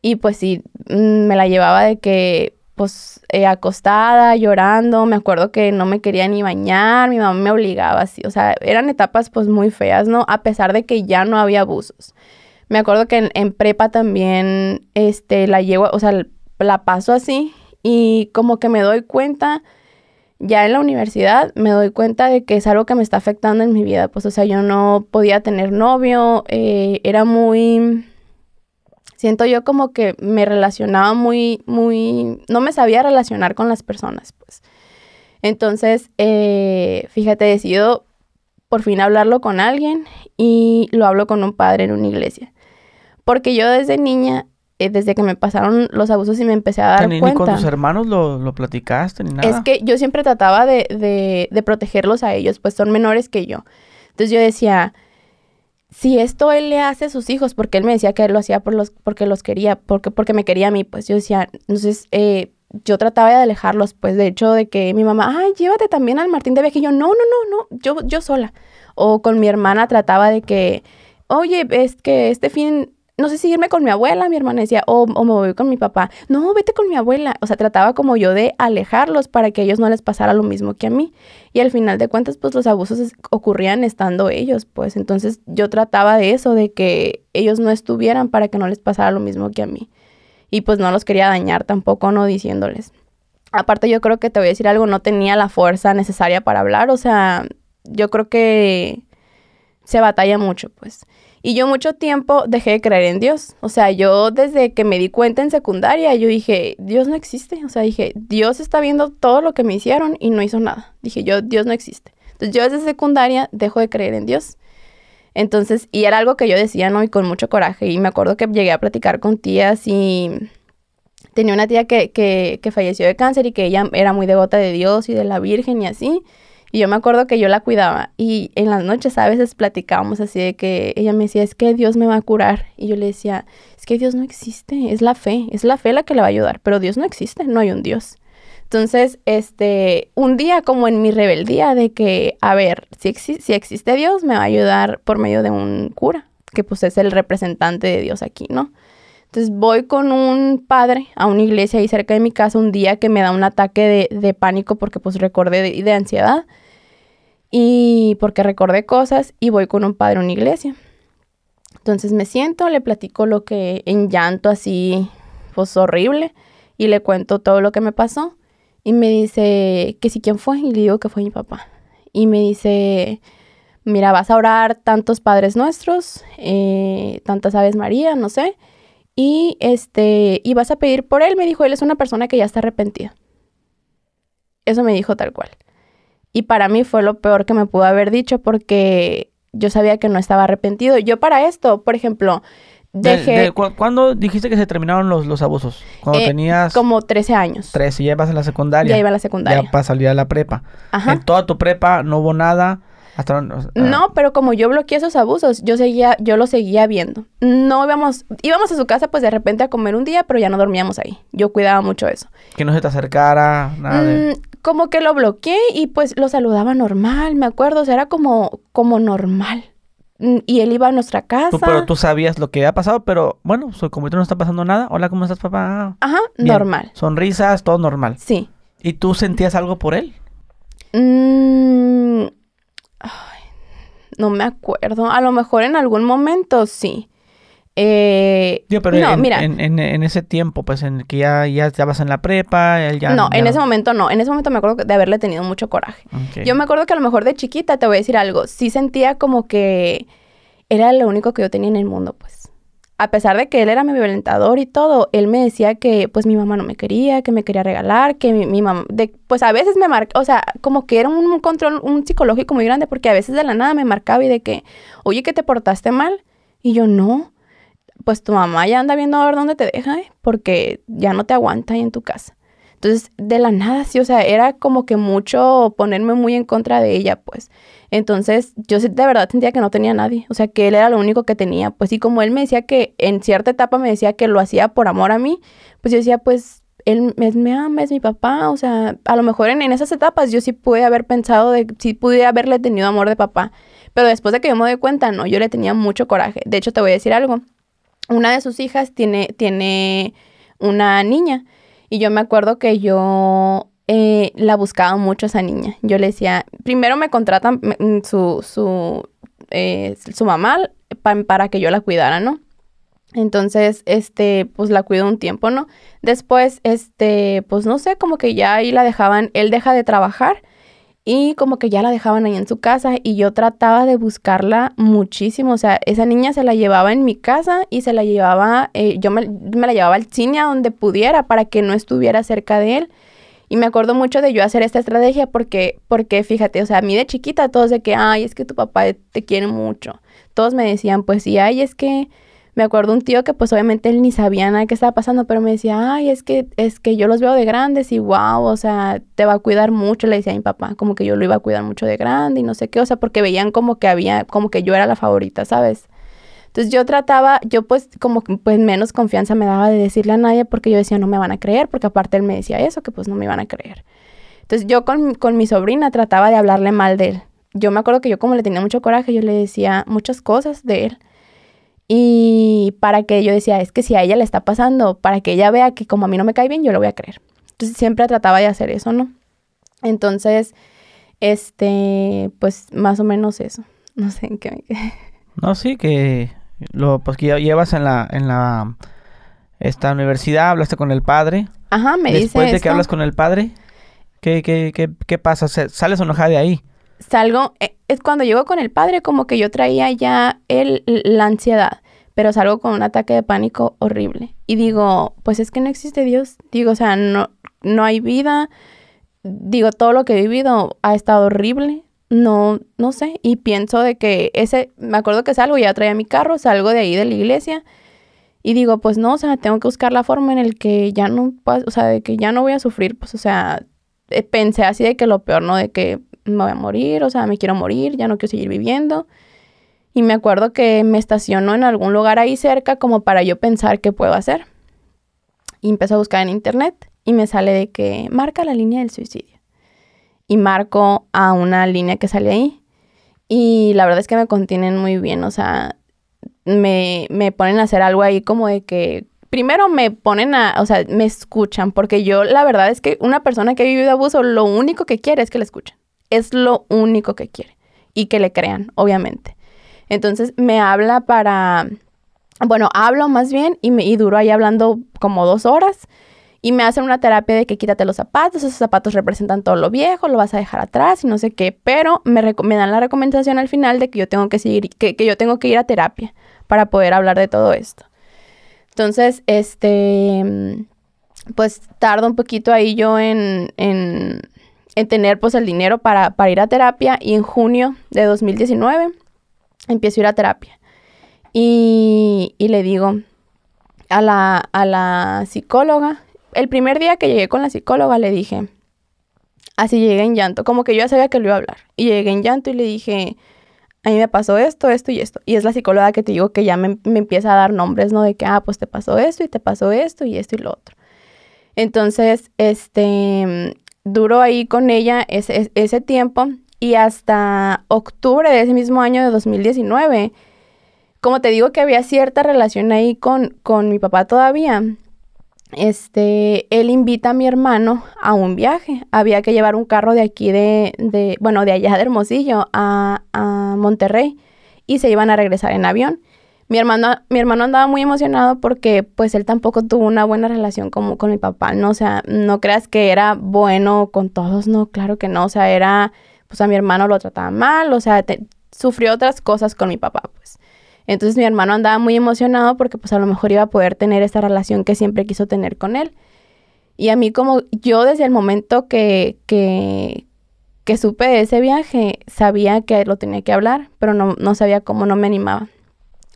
y, pues, sí, me la llevaba de que, pues, acostada, llorando. Me acuerdo que no me quería ni bañar, mi mamá me obligaba así. O sea, eran etapas, pues, muy feas, ¿no? A pesar de que ya no había abusos. Me acuerdo que en prepa también, la llevo, o sea, la paso así y como que me doy cuenta. Ya en la universidad me doy cuenta de que es algo que me está afectando en mi vida. Pues, o sea, yo no podía tener novio, era muy... Siento yo como que me relacionaba muy... No me sabía relacionar con las personas, pues. Entonces, fíjate, decido por fin hablarlo con alguien y lo hablo con un padre en una iglesia. Porque yo desde niña... desde que me pasaron los abusos y me empecé a dar cuenta. ¿Ni con tus hermanos lo platicaste ni nada? Es que yo siempre trataba de protegerlos a ellos, pues son menores que yo. Entonces yo decía, si esto él le hace a sus hijos, porque él me decía que él lo hacía porque los quería, porque me quería a mí, pues yo decía, entonces yo trataba de alejarlos, pues de hecho de que mi mamá, ay, llévate también al Martín de viaje. Y yo, no, yo sola. O con mi hermana trataba de que, oye, es que este fin... No sé si irme con mi abuela, mi hermana decía, o me voy con mi papá. No, vete con mi abuela. O sea, trataba como yo de alejarlos para que a ellos no les pasara lo mismo que a mí. Y al final de cuentas, pues los abusos ocurrían estando ellos, pues. Entonces yo trataba de eso, de que ellos no estuvieran para que no les pasara lo mismo que a mí. Y pues no los quería dañar tampoco, no diciéndoles. Aparte yo creo que te voy a decir algo, no tenía la fuerza necesaria para hablar, o sea, yo creo que se batalla mucho, pues. Y yo mucho tiempo dejé de creer en Dios. O sea, yo desde que me di cuenta en secundaria, yo dije, Dios no existe. O sea, dije, Dios está viendo todo lo que me hicieron y no hizo nada. Dije, Dios no existe. Entonces yo desde secundaria dejo de creer en Dios. Entonces, y era algo que yo decía, ¿no? Y con mucho coraje. Y me acuerdo que llegué a platicar con tías y tenía una tía que falleció de cáncer y que ella era muy devota de Dios y de la Virgen y así. Y yo me acuerdo que yo la cuidaba. Y en las noches a veces platicábamos así de que ella me decía, es que Dios me va a curar. Y yo le decía, es que Dios no existe, es la fe la que le va a ayudar. Pero Dios no existe, no hay un Dios. Entonces, un día como en mi rebeldía de que, a ver, si existe Dios, me va a ayudar por medio de un cura, que pues es el representante de Dios aquí, ¿no? Entonces voy con un padre a una iglesia ahí cerca de mi casa un día que me da un ataque de pánico porque pues recordé de ansiedad y porque recordé cosas y voy con un padre a una iglesia. Entonces me siento, le platico lo que en llanto así, pues horrible, y le cuento todo lo que me pasó. Y me dice que sí, ¿quién fue? Y le digo que fue mi papá. Y me dice, mira, vas a orar tantos Padres Nuestros, tantas Aves María, no sé. Y vas a pedir por él. Me dijo, él es una persona que ya está arrepentida. Eso me dijo tal cual. Y para mí fue lo peor que me pudo haber dicho porque yo sabía que no estaba arrepentido. Yo para esto, por ejemplo, dejé... ¿Cuándo dijiste que se terminaron los abusos? Cuando tenías... Como 13 años. 13, ya ibas a la secundaria. Ya iba a la secundaria. Ya para salir a la prepa. Ajá. En toda tu prepa no hubo nada... No, pero como yo bloqueé esos abusos, yo los seguía viendo. No íbamos a su casa pues de repente a comer un día, pero ya no dormíamos ahí. Yo cuidaba mucho eso. Que no se te acercara, nada de... Como que lo bloqueé y pues lo saludaba normal, me acuerdo, o sea, era como normal. Y él iba a nuestra casa. Pero tú sabías lo que había pasado, pero bueno, como ahorita no está pasando nada. Hola, ¿cómo estás, papá? Ajá, bien. Normal. Sonrisas, todo normal. Sí. ¿Y tú sentías algo por él? Ay, no me acuerdo. A lo mejor en algún momento sí. Pero no, mira. En ese tiempo, pues, en el que ya estabas en la prepa, él ya... No, ya... en ese momento no. En ese momento me acuerdo de haberle tenido mucho coraje. Okay. Yo me acuerdo que a lo mejor de chiquita, te voy a decir algo, sí sentía como que era lo único que yo tenía en el mundo, pues. A pesar de que él era mi violentador y todo, él me decía que, pues, mi mamá no me quería, que me quería regalar, que mi mamá... pues, a veces me marcaba, o sea, como que era un control, un psicológico muy grande, porque a veces de la nada me marcaba y de que, oye, ¿que te portaste mal? Y yo, no. Pues tu mamá ya anda viendo a ver dónde te deja, porque ya no te aguanta ahí en tu casa. Entonces, de la nada, sí, o sea, era como que mucho ponerme muy en contra de ella, pues. Entonces, yo de verdad sentía que no tenía nadie, o sea, que él era lo único que tenía, pues. Y como él me decía que en cierta etapa me decía que lo hacía por amor a mí, pues yo decía, pues, él me ama, es mi papá, o sea, a lo mejor en esas etapas yo sí pude haber pensado sí pude haberle tenido amor de papá. Pero después de que yo me doy cuenta, no, yo le tenía mucho coraje. De hecho, te voy a decir algo. Una de sus hijas tiene una niña. Y yo me acuerdo que yo la buscaba mucho a esa niña. Yo le decía, primero me contratan su mamá para que yo la cuidara, ¿no? Entonces, pues la cuido un tiempo, ¿no? Después, pues no sé, como que ya ahí la dejaban, él deja de trabajar y como que ya la dejaban ahí en su casa y yo trataba de buscarla muchísimo. O sea, esa niña se la llevaba en mi casa y se la llevaba, yo me la llevaba al cine a donde pudiera para que no estuviera cerca de él. Y me acuerdo mucho de yo hacer esta estrategia porque fíjate, o sea, a mí de chiquita todos de que, ay, es que tu papá te quiere mucho. Todos me decían, pues sí, ay, es que... Me acuerdo un tío que pues obviamente él ni sabía nada que estaba pasando, pero me decía, ay, es que yo los veo de grandes y wow, o sea, te va a cuidar mucho, le decía a mi papá, como que yo lo iba a cuidar mucho de grande y no sé qué, o sea, porque veían como que yo era la favorita, ¿sabes? Entonces yo pues como que pues menos confianza me daba de decirle a nadie porque yo decía, no me van a creer, porque aparte él me decía eso, que pues no me iban a creer. Entonces yo con mi sobrina trataba de hablarle mal de él. Yo me acuerdo que yo como le tenía mucho coraje, yo le decía muchas cosas de él. Y para que yo decía, es que si a ella le está pasando, para que ella vea que como a mí no me cae bien, yo lo voy a creer. Entonces siempre trataba de hacer eso, ¿no? Entonces, pues más o menos eso. No sé en qué me quedé. No, sí, que Pues que ya llevas en esta universidad, hablaste con el padre. Ajá, me dice Después de que esto. hablas con el padre, ¿qué pasa? ¿Sales enojada de ahí? Salgo, es cuando llego con el padre, como que yo traía ya la ansiedad, pero salgo con un ataque de pánico horrible. Y digo, pues es que no existe Dios. Digo, o sea, no hay vida. Digo, todo lo que he vivido ha estado horrible. No sé. Y pienso de que me acuerdo que salgo, ya traía mi carro, salgo de ahí de la iglesia. Y digo, pues no, o sea, tengo que buscar la forma en el que ya no, o sea, de que ya no voy a sufrir, pues, o sea, pensé así de que lo peor, ¿no? De que me voy a morir, o sea, me quiero morir, ya no quiero seguir viviendo. Y me acuerdo que me estaciono en algún lugar ahí cerca como para yo pensar qué puedo hacer. Y empecé a buscar en internet y me sale de que marca la línea del suicidio. Y marco a una línea que sale ahí. Y la verdad es que me contienen muy bien, o sea, me ponen a hacer algo ahí como de que... Primero me ponen o sea, me escuchan, porque yo la verdad es que una persona que ha vivido abuso, lo único que quiere es que le escuchen. Es lo único que quiere. Y que le crean, obviamente. Entonces me habla hablo más bien y duro ahí hablando como 2 horas. Y me hacen una terapia de que quítate los zapatos, esos zapatos representan todo lo viejo, lo vas a dejar atrás y no sé qué. Pero me dan la recomendación al final de que yo tengo que seguir, que yo tengo que ir a terapia para poder hablar de todo esto. Entonces, pues tardo un poquito ahí yo en tener pues el dinero para ir a terapia. Y en junio de 2019 empiezo a ir a terapia. Y le digo a la psicóloga, el primer día que llegué con la psicóloga le dije, así llegué en llanto, como que yo ya sabía que lo iba a hablar. Y llegué en llanto y le dije, a mí me pasó esto, esto y esto. Y es la psicóloga que te digo que ya me empieza a dar nombres, ¿no? De que, pues te pasó esto y te pasó esto y esto y lo otro. Entonces, duró ahí con ella ese tiempo y hasta octubre de ese mismo año de 2019, como te digo que había cierta relación ahí con mi papá todavía, él invita a mi hermano a un viaje. Había que llevar un carro de aquí de allá de Hermosillo a Monterrey y se iban a regresar en avión. Mi hermano andaba muy emocionado porque pues él tampoco tuvo una buena relación con mi papá, ¿no? O sea, no creas que era bueno con todos, no, claro que no. O sea, pues a mi hermano lo trataba mal, o sea, sufrió otras cosas con mi papá, pues. Entonces mi hermano andaba muy emocionado porque pues a lo mejor iba a poder tener esta relación que siempre quiso tener con él. Y a mí, como yo desde el momento que supe de ese viaje, sabía que lo tenía que hablar, pero no sabía cómo, no me animaba.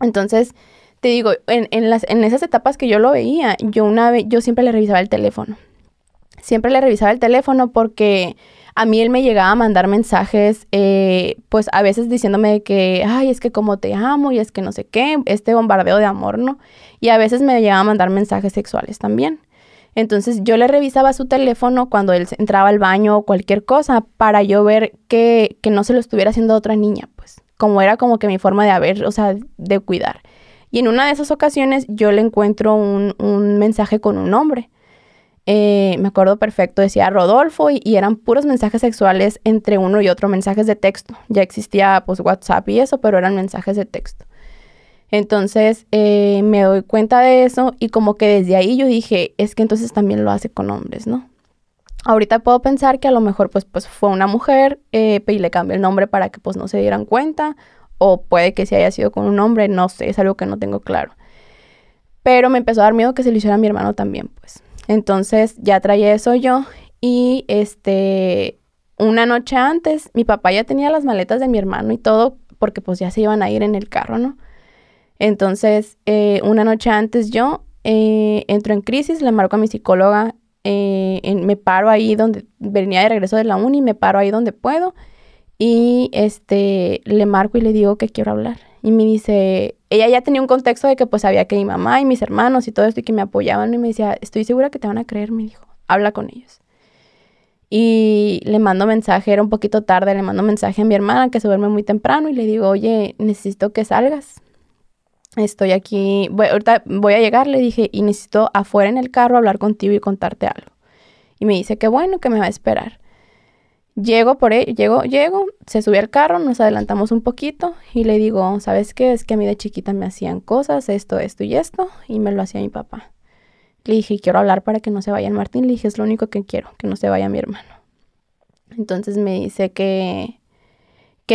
Entonces, te digo, en esas etapas que yo lo veía, yo siempre le revisaba el teléfono. Siempre le revisaba el teléfono porque a mí él me llegaba a mandar mensajes, pues a veces diciéndome de que, ay, es que como te amo y es que no sé qué, este bombardeo de amor, ¿no? Y a veces me llegaba a mandar mensajes sexuales también. Entonces yo le revisaba su teléfono cuando él entraba al baño o cualquier cosa para yo ver que no se lo estuviera haciendo a otra niña, pues. Como era como que mi forma o sea, de cuidar. Y en una de esas ocasiones yo le encuentro un mensaje con un nombre. Me acuerdo perfecto, decía Rodolfo y eran puros mensajes sexuales entre uno y otro, mensajes de texto. Ya existía pues WhatsApp y eso, pero eran mensajes de texto. Entonces me doy cuenta de eso y como que desde ahí yo dije, es que entonces también lo hace con hombres, ¿no? Ahorita puedo pensar que a lo mejor pues fue una mujer y le cambió el nombre para que pues no se dieran cuenta, o puede que sí haya sido con un hombre, no sé, es algo que no tengo claro. Pero me empezó a dar miedo que se lo hiciera a mi hermano también, pues. Entonces ya traía eso yo y una noche antes mi papá ya tenía las maletas de mi hermano y todo porque pues ya se iban a ir en el carro, ¿no? Entonces una noche antes yo entro en crisis, le marco a mi psicóloga, me paro ahí donde venía de regreso de la uni, me paro ahí donde puedo y le marco y le digo que quiero hablar. Y me dice, ella ya tenía un contexto de que pues sabía que mi mamá y mis hermanos y todo esto y que me apoyaban. Y me decía, estoy segura que te van a creer, me dijo, habla con ellos. Y le mando mensaje, era un poquito tarde, le mando mensaje a mi hermana que se duerme muy temprano y le digo, oye, necesito que salgas. Estoy aquí, ahorita voy a llegar, le dije, y necesito afuera en el carro hablar contigo y contarte algo. Y me dice que bueno, que me va a esperar. Llego, se sube al carro, nos adelantamos un poquito y le digo, ¿sabes qué? Es que a mí de chiquita me hacían cosas, esto y esto, y me lo hacía mi papá. Le dije, quiero hablar para que no se vaya el Martín. Le dije, es lo único que quiero, que no se vaya mi hermano. Entonces me dice que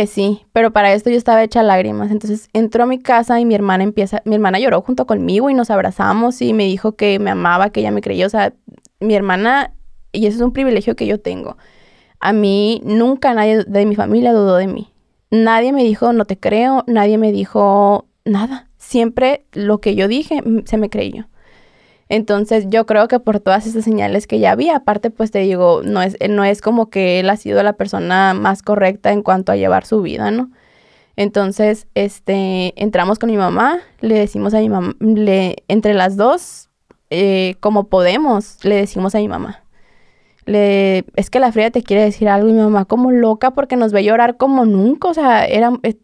sí, pero para esto yo estaba hecha lágrimas. Entonces entró a mi casa y mi hermana lloró junto conmigo y nos abrazamos y me dijo que me amaba, que ella me creía. O sea, mi hermana, y eso es un privilegio que yo tengo. A mí nunca nadie de mi familia dudó de mí. Nadie me dijo, no te creo, nadie me dijo nada. Siempre lo que yo dije se me creyó. Entonces yo creo que por todas esas señales que ya había, aparte pues te digo, no es como que él ha sido la persona más correcta en cuanto a llevar su vida, ¿no? Entonces, entramos con mi mamá, le decimos a mi mamá, entre las dos, como podemos, le decimos a mi mamá. Es que la Frida te quiere decir algo y mi mamá como loca porque nos ve llorar como nunca, o sea,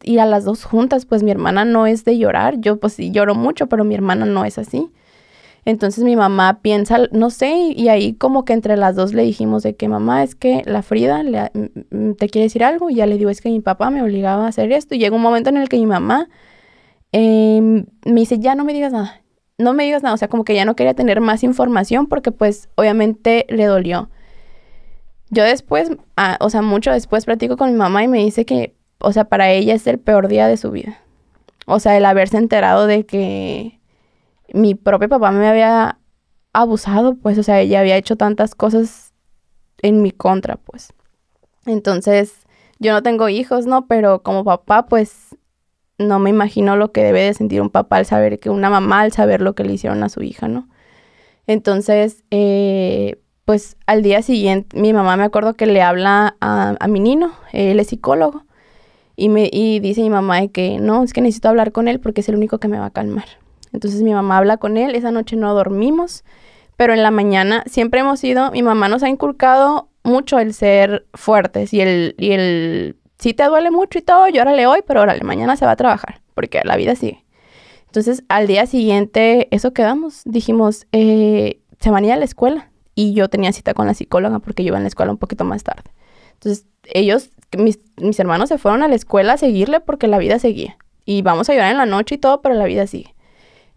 ir a las dos juntas, pues mi hermana no es de llorar, yo pues sí lloro mucho, pero mi hermana no es así. Entonces mi mamá piensa, no sé, y ahí como que entre las dos le dijimos de que mamá, es que la Frida te quiere decir algo, y ya le digo, es que mi papá me obligaba a hacer esto, y llega un momento en el que mi mamá me dice, ya no me digas nada, no me digas nada, o sea, como que ya no quería tener más información porque pues obviamente le dolió. Yo después, o sea, mucho después platico con mi mamá y me dice que, o sea, para ella es el peor día de su vida. O sea, el haberse enterado de que mi propio papá me había abusado, pues, o sea, ella había hecho tantas cosas en mi contra, pues. Entonces, yo no tengo hijos, ¿no? Pero como papá, pues, no me imagino lo que debe de sentir un papá al saber que una mamá, al saber lo que le hicieron a su hija, ¿no? Entonces, pues, al día siguiente, mi mamá me acuerdo que le habla a mi nino, él es psicólogo, y dice mi mamá de que, no, es que necesito hablar con él porque es el único que me va a calmar. Entonces mi mamá habla con él, esa noche no dormimos, pero en la mañana siempre mi mamá nos ha inculcado mucho el ser fuertes y el si te duele mucho y todo, llórale hoy, pero órale, mañana se va a trabajar, porque la vida sigue. Entonces al día siguiente, eso quedamos, dijimos, se van a ir a la escuela, y yo tenía cita con la psicóloga porque yo iba en la escuela un poquito más tarde. Entonces mis hermanos se fueron a la escuela a seguirle porque la vida seguía, y vamos a llorar en la noche y todo, pero la vida sigue.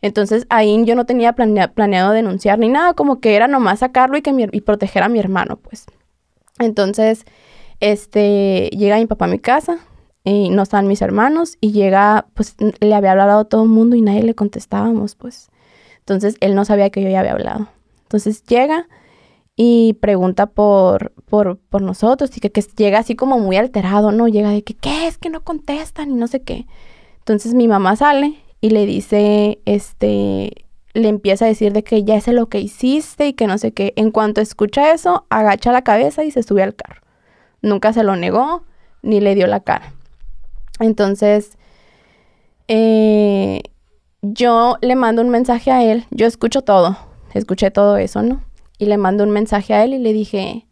Entonces ahí yo no tenía planeado denunciar ni nada, como que era nomás sacarlo y proteger a mi hermano, pues. Entonces, llega mi papá a mi casa y no estaban mis hermanos y llega, pues le había hablado a todo el mundo y nadie le contestábamos, pues. Entonces él no sabía que yo ya había hablado. Entonces llega y pregunta por nosotros y que llega así como muy alterado, ¿no? Llega de que, ¿qué es? Que no contestan y no sé qué. Entonces mi mamá sale y le dice, le empieza a decir de que ya sé lo que hiciste y que no sé qué. En cuanto escucha eso, agacha la cabeza y se sube al carro. Nunca se lo negó ni le dio la cara. Entonces, yo le mando un mensaje a él. Yo escuché todo eso, ¿no? Y le mando un mensaje a él y le dije,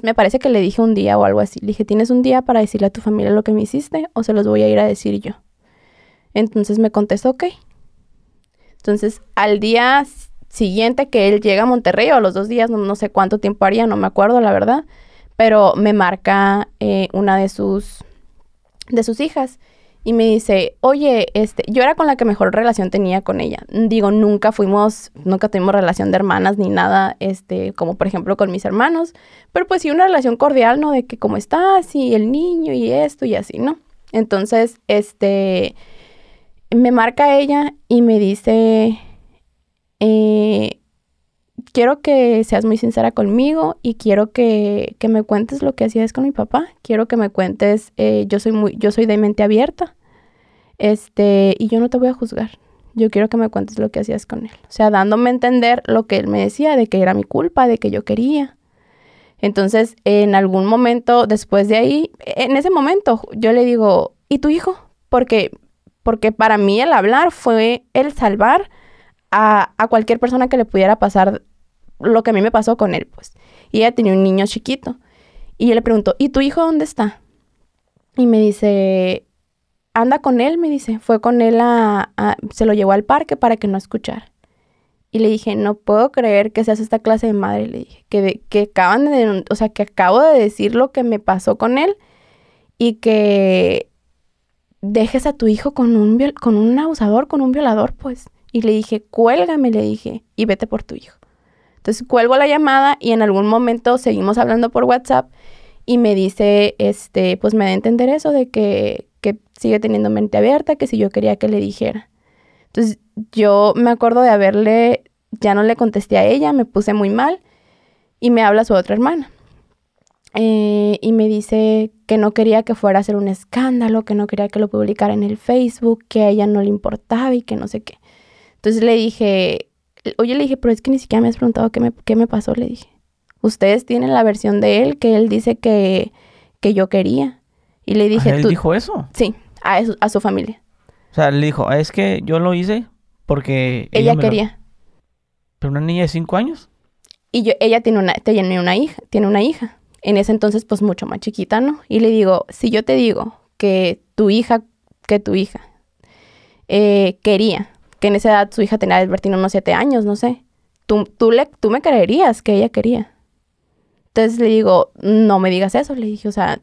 me parece que le dije un día o algo así. Le dije, ¿tienes un día para decirle a tu familia lo que me hiciste o se los voy a ir a decir yo? Entonces me contestó, ok. Entonces, al día siguiente que él llega a Monterrey, o a los 2 días, no sé cuánto tiempo haría, no me acuerdo, la verdad, pero me marca una de sus hijas y me dice, oye, yo era con la que mejor relación tenía con ella. Digo, nunca tuvimos relación de hermanas ni nada, como por ejemplo con mis hermanos, pero pues sí una relación cordial, ¿no? De que cómo estás y el niño y esto y así, ¿no? Entonces, me marca ella y me dice, quiero que seas muy sincera conmigo y quiero que me cuentes lo que hacías con mi papá. Quiero que me cuentes, yo soy de mente abierta, y yo no te voy a juzgar. Yo quiero que me cuentes lo que hacías con él. O sea, dándome a entender lo que él me decía, de que era mi culpa, de que yo quería. Entonces, en algún momento después de ahí, en ese momento, yo le digo, ¿y tu hijo? Porque para mí el hablar fue el salvar a cualquier persona que le pudiera pasar lo que a mí me pasó con él, pues. Y ella tenía un niño chiquito. Y yo le pregunto, ¿y tu hijo dónde está? Y me dice, anda con él, me dice. Fue con él se lo llevó al parque para que no escuchara. Y le dije, no puedo creer que seas esta clase de madre. Le dije, que acaban de, o sea, que acabo de decir lo que me pasó con él y que dejes a tu hijo con un abusador, con un violador, pues. Y le dije, cuélgame, le dije, y vete por tu hijo. Entonces cuelgo la llamada y en algún momento seguimos hablando por WhatsApp y me dice, pues me da a entender eso de que sigue teniendo mente abierta, que si yo quería que le dijera. Entonces yo me acuerdo de ya no le contesté a ella, me puse muy mal y me habla su otra hermana. Y me dice que no quería que fuera a hacer un escándalo, que no quería que lo publicara en el Facebook, que a ella no le importaba y que no sé qué. Entonces le dije, pero es que ni siquiera me has preguntado qué me pasó, le dije. Ustedes tienen la versión de él, que él dice que yo quería. Y le dije, ¿Él dijo eso? Sí, a su familia. O sea, le dijo, es que yo lo hice porque ella quería. ¿Pero una niña de 5 años? Y ella tiene una hija. En ese entonces, pues, mucho más chiquita, ¿no? Y le digo, si yo te digo que tu hija quería, que en esa edad su hija tenía Albertino unos 7 años, no sé, tú me creerías que ella quería. Entonces le digo, no me digas eso, le dije, o sea,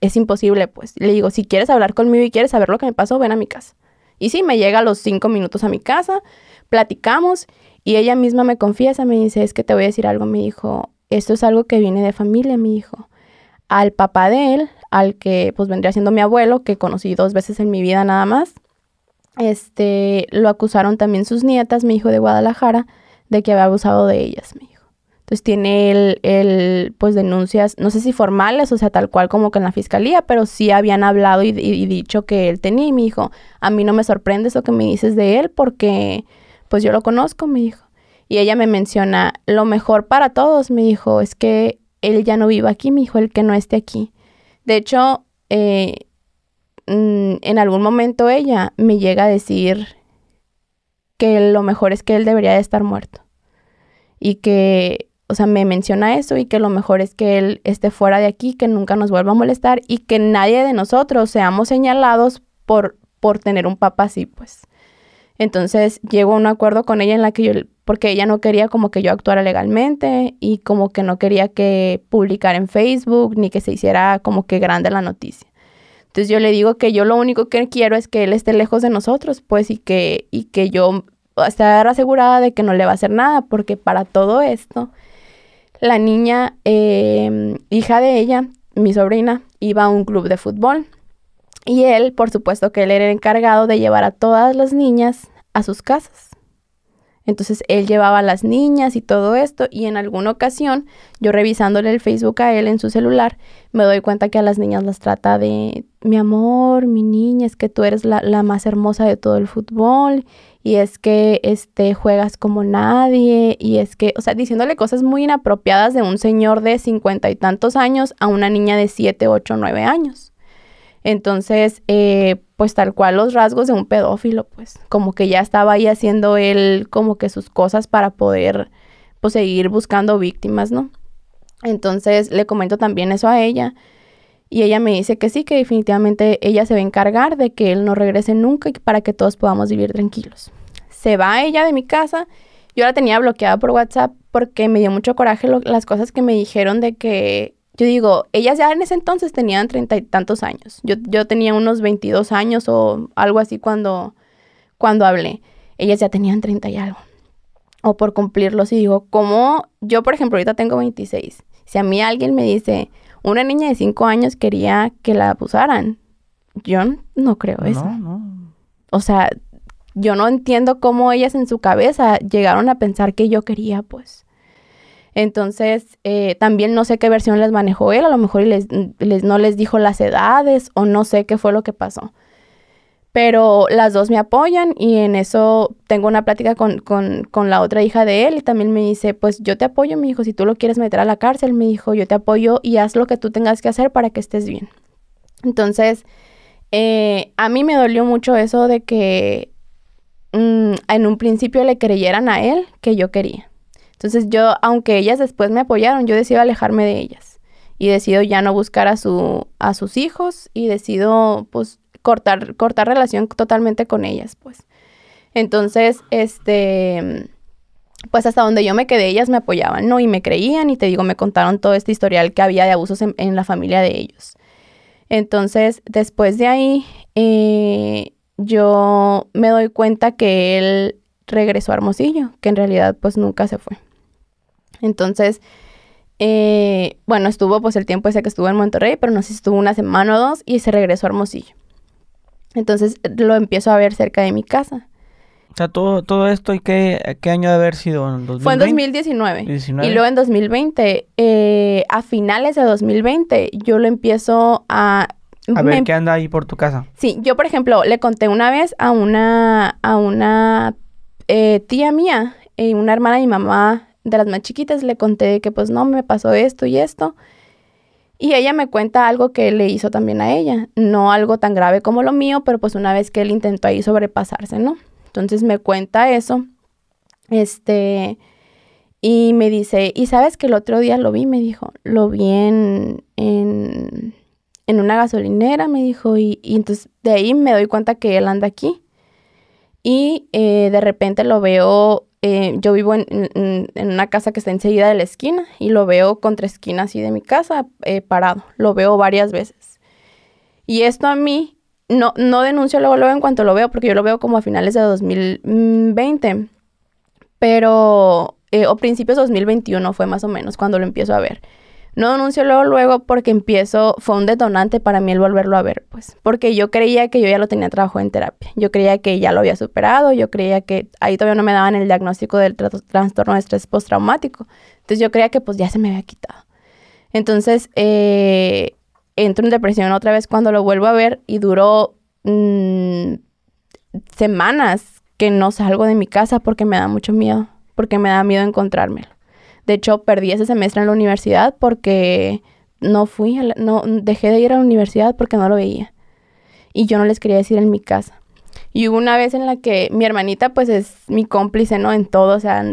es imposible, pues. Le digo, si quieres hablar conmigo y quieres saber lo que me pasó, ven a mi casa. Y sí, me llega a los 5 minutos a mi casa, platicamos, y ella misma me confiesa, me dice, es que te voy a decir algo, me dijo, esto es algo que viene de familia, me dijo. Al papá de él, al que pues vendría siendo mi abuelo, que conocí 2 veces en mi vida nada más, lo acusaron también sus nietas, mi hijo de Guadalajara, de que había abusado de ellas, me dijo. Entonces tiene él pues denuncias, no sé si formales, o sea, tal cual como que en la fiscalía, pero sí habían hablado y dicho que él tenía, y me dijo, a mí no me sorprende eso que me dices de él porque pues yo lo conozco, me dijo. Y ella me menciona, lo mejor para todos, me dijo, es que él ya no viva aquí, me dijo, el que no esté aquí. De hecho, en algún momento ella me llega a decir que lo mejor es que él debería de estar muerto. Y que, o sea, me menciona eso y que lo mejor es que él esté fuera de aquí, que nunca nos vuelva a molestar y que nadie de nosotros seamos señalados por tener un papá así, pues. Entonces, llego a un acuerdo con ella en la que porque ella no quería como que yo actuara legalmente y como que no quería que publicara en Facebook ni que se hiciera como que grande la noticia. Entonces yo le digo que yo lo único que quiero es que él esté lejos de nosotros, pues, y que yo estar asegurada de que no le va a hacer nada, porque para todo esto, la niña, hija de ella, mi sobrina, iba a un club de fútbol. Y él, por supuesto que él era el encargado de llevar a todas las niñas a sus casas. Entonces, él llevaba a las niñas y todo esto, y en alguna ocasión, yo revisándole el Facebook a él en su celular, me doy cuenta que a las niñas las trata de, mi amor, mi niña, es que tú eres la más hermosa de todo el fútbol, y es que juegas como nadie, y es que, o sea, diciéndole cosas muy inapropiadas de un señor de 50 y tantos años a una niña de 7, 8, 9 años. Entonces, pues tal cual los rasgos de un pedófilo, pues como que ya estaba ahí haciendo él como que sus cosas para poder pues seguir buscando víctimas, ¿no? Entonces le comento también eso a ella y ella me dice que sí, que definitivamente ella se va a encargar de que él no regrese nunca y para que todos podamos vivir tranquilos. Se va ella de mi casa, yo la tenía bloqueada por WhatsApp porque me dio mucho coraje las cosas que me dijeron de que yo digo, ellas ya en ese entonces tenían 30 y tantos años. Yo tenía unos 22 años o algo así cuando hablé. Ellas ya tenían 30 y algo. O por cumplirlos. Y digo, ¿cómo? Yo, por ejemplo, ahorita tengo 26. Si a mí alguien me dice, una niña de 5 años quería que la abusaran, yo no creo eso. No. O sea, yo no entiendo cómo ellas en su cabeza llegaron a pensar que yo quería, pues. Entonces, también no sé qué versión les manejó él, a lo mejor no les dijo las edades o no sé qué fue lo que pasó. Pero las dos me apoyan y en eso tengo una plática con la otra hija de él y también me dice, pues yo te apoyo, mi hijo, si tú lo quieres meter a la cárcel, me dijo, yo te apoyo y haz lo que tú tengas que hacer para que estés bien. Entonces, a mí me dolió mucho eso de que en un principio le creyeran a él que yo quería. Entonces yo, aunque ellas después me apoyaron, yo decido alejarme de ellas. Y decido ya no buscar a sus hijos y decido, pues, cortar relación totalmente con ellas, pues. Entonces, pues hasta donde yo me quedé, ellas me apoyaban, ¿no? Y me creían y te digo, me contaron todo este historial que había de abusos en la familia de ellos. Entonces, después de ahí, yo me doy cuenta que él regresó a Hermosillo, que en realidad pues nunca se fue. Entonces, bueno, estuvo pues el tiempo ese que estuvo en Monterrey, pero no sé si estuvo una semana o dos y se regresó a Hermosillo. Entonces, lo empiezo a ver cerca de mi casa. O sea, todo esto, ¿y qué año de haber sido? ¿En 2020? Fue en 2019. Y luego en 2020, a finales de 2020, yo lo empiezo a ver qué anda ahí por tu casa. Sí, yo, por ejemplo, le conté una vez a una tía mía, una hermana de mi mamá, de las más chiquitas, le conté que pues no, me pasó esto y esto. Y ella me cuenta algo que le hizo también a ella. No algo tan grave como lo mío, pero pues una vez que él intentó ahí sobrepasarse, ¿no? Entonces me cuenta eso. Y me dice, ¿y sabes que el otro día lo vi? Me dijo, lo vi en una gasolinera, me dijo. Y entonces de ahí me doy cuenta que él anda aquí. Y de repente lo veo, yo vivo en una casa que está enseguida de la esquina. Y lo veo contra esquina así de mi casa, parado. Lo veo varias veces. Y esto a mí... No denuncio luego en cuanto lo veo, porque yo lo veo como a finales de 2020. Pero, o principios de 2021 fue más o menos cuando lo empiezo a ver. No denuncio luego porque fue un detonante para mí el volverlo a ver, pues. Porque yo creía que yo ya lo tenía trabajado en terapia. Yo creía que ya lo había superado. Yo creía que ahí todavía no me daban el diagnóstico del trastorno de estrés postraumático. Entonces yo creía que pues ya se me había quitado. Entonces, entro en depresión otra vez cuando lo vuelvo a ver y duró semanas que no salgo de mi casa porque me da mucho miedo, porque me da miedo encontrármelo. De hecho, perdí ese semestre en la universidad porque dejé de ir a la universidad porque no lo veía. Y yo no les quería decir en mi casa. Y hubo una vez en la que mi hermanita pues es mi cómplice, ¿no? En todo, o sea,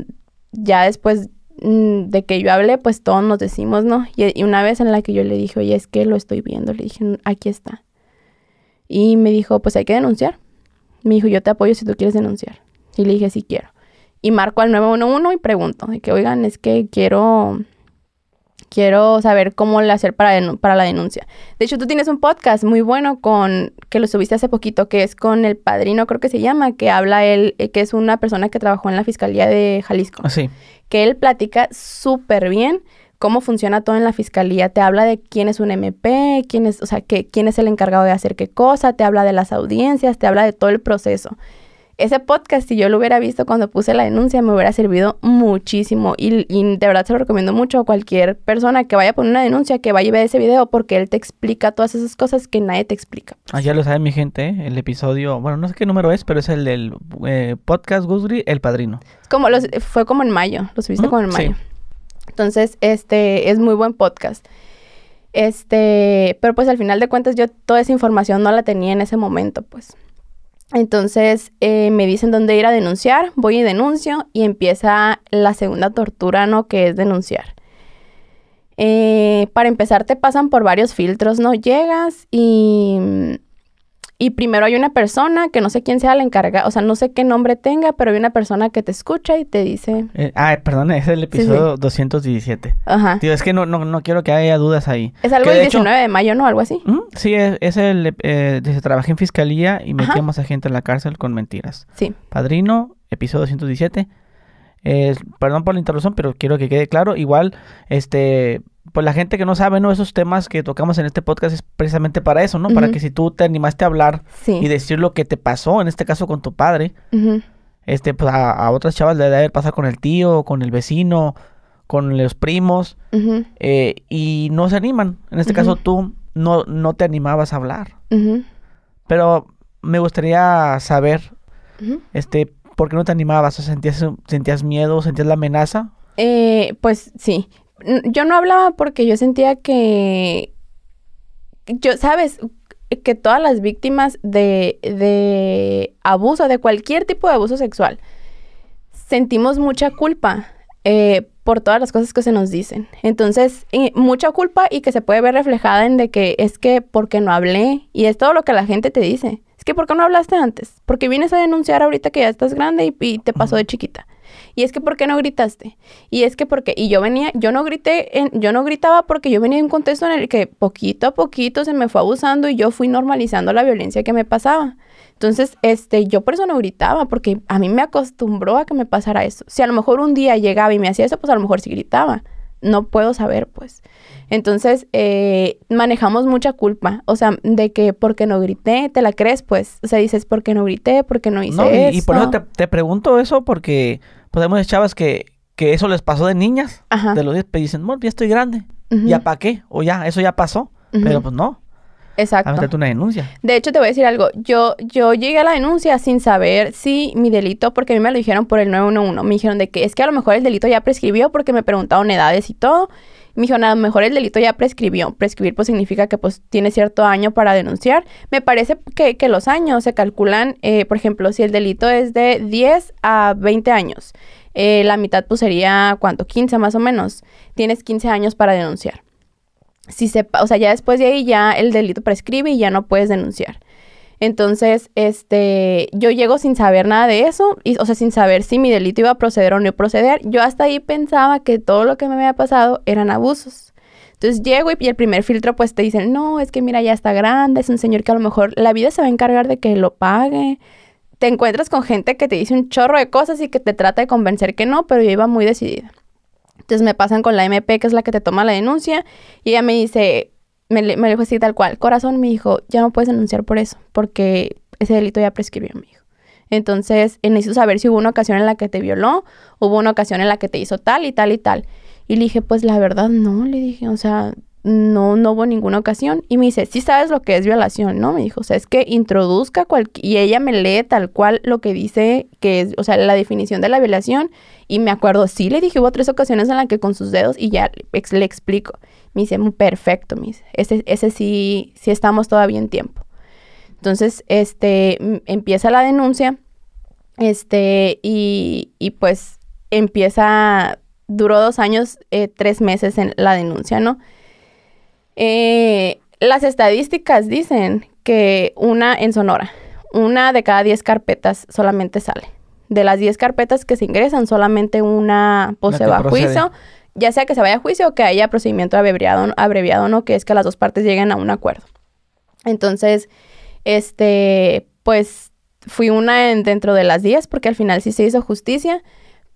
ya después de que yo hablé, pues todos nos decimos, ¿no? Y una vez en la que yo le dije, oye, es que lo estoy viendo, le dije, aquí está. Y me dijo, pues hay que denunciar. Me dijo, yo te apoyo si tú quieres denunciar. Y le dije, sí quiero. Y marco al 911 y pregunto, de que, oigan, es que quiero saber cómo le hacer para la denuncia. De hecho, tú tienes un podcast muy bueno que lo subiste hace poquito, que es con El Padrino, creo que se llama, que habla él, que es una persona que trabajó en la Fiscalía de Jalisco. Ah, sí. Que él platica súper bien cómo funciona todo en la fiscalía. Te habla de quién es un MP, quién es el encargado de hacer qué cosa, te habla de las audiencias, te habla de todo el proceso. Ese podcast, si yo lo hubiera visto cuando puse la denuncia, me hubiera servido muchísimo. Y de verdad se lo recomiendo mucho a cualquier persona que vaya a poner una denuncia, que vaya a ver ese video, porque él te explica todas esas cosas que nadie te explica. Ah, ya lo sabe mi gente, el episodio, bueno, no sé qué número es, pero es el del podcast Gusgri, El Padrino. Fue como en mayo, lo subiste como en mayo. Sí. Entonces, es muy buen podcast. Pero pues al final de cuentas yo toda esa información no la tenía en ese momento, pues. Entonces me dicen dónde ir a denunciar, voy y denuncio y empieza la segunda tortura, ¿no? Que es denunciar. Para empezar te pasan por varios filtros, ¿no? Llegas y primero hay una persona que no sé quién sea la encargada, o sea, no sé qué nombre tenga, pero hay una persona que te escucha y te dice... perdón, es el episodio Sí. 217. Ajá. Tío, es que no quiero que haya dudas ahí. Es algo que del 19 de mayo, ¿no? Algo así. Sí, trabajé en fiscalía y metíamos a gente en la cárcel con mentiras. Sí. Padrino, episodio 217. Perdón por la interrupción, pero quiero que quede claro. Igual, pues la gente que no sabe, ¿no? Esos temas que tocamos en este podcast es precisamente para eso, ¿no? Uh-huh. Para que si tú te animaste a hablar Sí. y decir lo que te pasó, en este caso con tu padre, Uh-huh. pues a otras chavas le debe pasar con el tío, con el vecino, con los primos, Uh-huh. y no se animan. En este Uh-huh. caso tú no te animabas a hablar. Uh-huh. Pero me gustaría saber, Uh-huh. ¿por qué no te animabas? ¿Sentías miedo? ¿Sentías la amenaza? Pues sí. Yo no hablaba porque yo sentía ¿sabes? Que todas las víctimas de abuso, de cualquier tipo de abuso sexual, sentimos mucha culpa por todas las cosas que se nos dicen. Entonces, mucha culpa y que se puede ver reflejada en de que es que porque no hablé, y es todo lo que la gente te dice. Es que ¿por qué no hablaste antes? Porque vienes a denunciar ahorita que ya estás grande y te pasó de chiquita. Y es que, ¿por qué no gritaste? Y es que, ¿por qué? Y yo no gritaba porque yo venía de un contexto en el que poquito a poquito se me fue abusando y yo fui normalizando la violencia que me pasaba. Entonces, yo por eso no gritaba, porque a mí me acostumbró a que me pasara eso. Si a lo mejor un día llegaba y me hacía eso, pues a lo mejor sí gritaba. No puedo saber, pues. Entonces, manejamos mucha culpa. O sea, de que porque no grité, te la crees, pues. O sea, dices, ¿por qué no grité? ¿Por qué no hice eso? Y por eso te pregunto eso, porque pues hay muchas chavas que eso les pasó de niñas. Ajá. De los 10, pues dicen, bueno, ya estoy grande. Ujú. ¿Ya para qué? O ya, eso ya pasó. Ujú. Pero pues no. Exacto. A meterte una denuncia. De hecho, te voy a decir algo. Yo llegué a la denuncia sin saber si mi delito, porque a mí me lo dijeron por el 911. Me dijeron de que es que a lo mejor el delito ya prescribió porque me preguntaron edades y todo. Me dijeron, a lo mejor el delito ya prescribió. Prescribir pues significa que pues tiene cierto año para denunciar. Me parece que los años se calculan, por ejemplo, si el delito es de 10 a 20 años. La mitad pues sería, ¿cuánto? 15 más o menos. Tienes 15 años para denunciar. O sea, ya después de ahí ya el delito prescribe y ya no puedes denunciar. Entonces, yo llego sin saber nada de eso, o sea, sin saber si mi delito iba a proceder o no iba a proceder. Yo hasta ahí pensaba que todo lo que me había pasado eran abusos. Entonces llego y el primer filtro pues te dicen, no, es que mira, ya está grande, es un señor que a lo mejor la vida se va a encargar de que lo pague. Te encuentras con gente que te dice un chorro de cosas y que te trata de convencer que no, pero yo iba muy decidida. Entonces me pasan con la MP, que es la que te toma la denuncia, y ella me dice, me dijo así tal cual, corazón, me dijo, ya no puedes denunciar por eso, porque ese delito ya prescribió, me dijo. Entonces, necesito saber si hubo una ocasión en la que te violó, hubo una ocasión en la que te hizo tal y tal y tal. Y le dije, pues la verdad no, le dije, o sea, no hubo ninguna ocasión. Y me dice, sí sabes lo que es violación, ¿no? Me dijo, o sea, es que introduzca y ella me lee tal cual lo que dice que es, o sea, la definición de la violación. Y me acuerdo, sí, le dije, hubo 3 ocasiones en las que con sus dedos y ya le explico. Me dice, perfecto, me dice, ese sí estamos todavía en tiempo. Entonces, empieza la denuncia, y pues duró 2 años, 3 meses en la denuncia, ¿no? Las estadísticas dicen que en Sonora, 1 de cada 10 carpetas solamente sale. De las 10 carpetas que se ingresan, solamente una pues se va a juicio, ya sea que se vaya a juicio o que haya procedimiento abreviado, ¿no? Que es que las 2 partes lleguen a un acuerdo. Entonces, pues fui una dentro de las 10 porque al final sí se hizo justicia,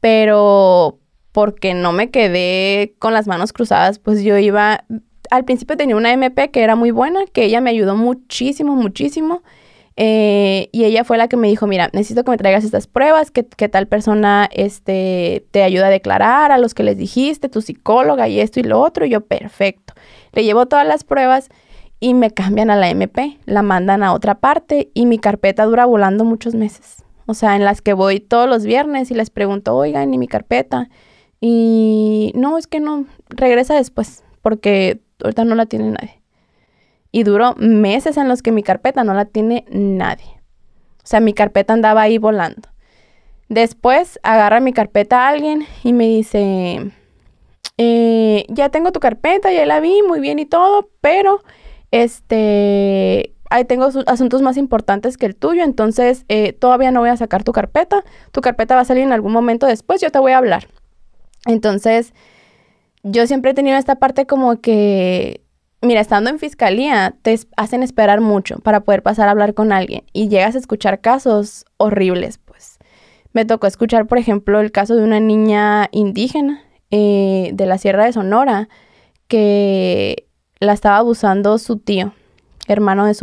pero porque no me quedé con las manos cruzadas, pues yo iba... Al principio tenía una MP que era muy buena, que ella me ayudó muchísimo, muchísimo. Y ella fue la que me dijo, mira, necesito que me traigas estas pruebas, que tal persona te ayuda a declarar, a los que les dijiste, tu psicóloga y esto y lo otro. Y yo, perfecto. Le llevo todas las pruebas y me cambian a la MP, la mandan a otra parte y mi carpeta dura volando muchos meses. O sea, en las que voy todos los viernes y les pregunto, oigan, ¿y mi carpeta? Y no, es que no, regresa después, porque ahorita no la tiene nadie. Y duró meses en los que mi carpeta no la tiene nadie. O sea, mi carpeta andaba ahí volando. Después agarra mi carpeta a alguien y me dice, ya tengo tu carpeta, ya la vi, muy bien y todo, pero ahí tengo asuntos más importantes que el tuyo, entonces todavía no voy a sacar tu carpeta va a salir en algún momento después, yo te voy a hablar. Entonces, yo siempre he tenido esta parte como que, mira, estando en fiscalía, te hacen esperar mucho para poder pasar a hablar con alguien y llegas a escuchar casos horribles, pues. Me tocó escuchar, por ejemplo, el caso de una niña indígena de la Sierra de Sonora que la estaba abusando su tío, hermano de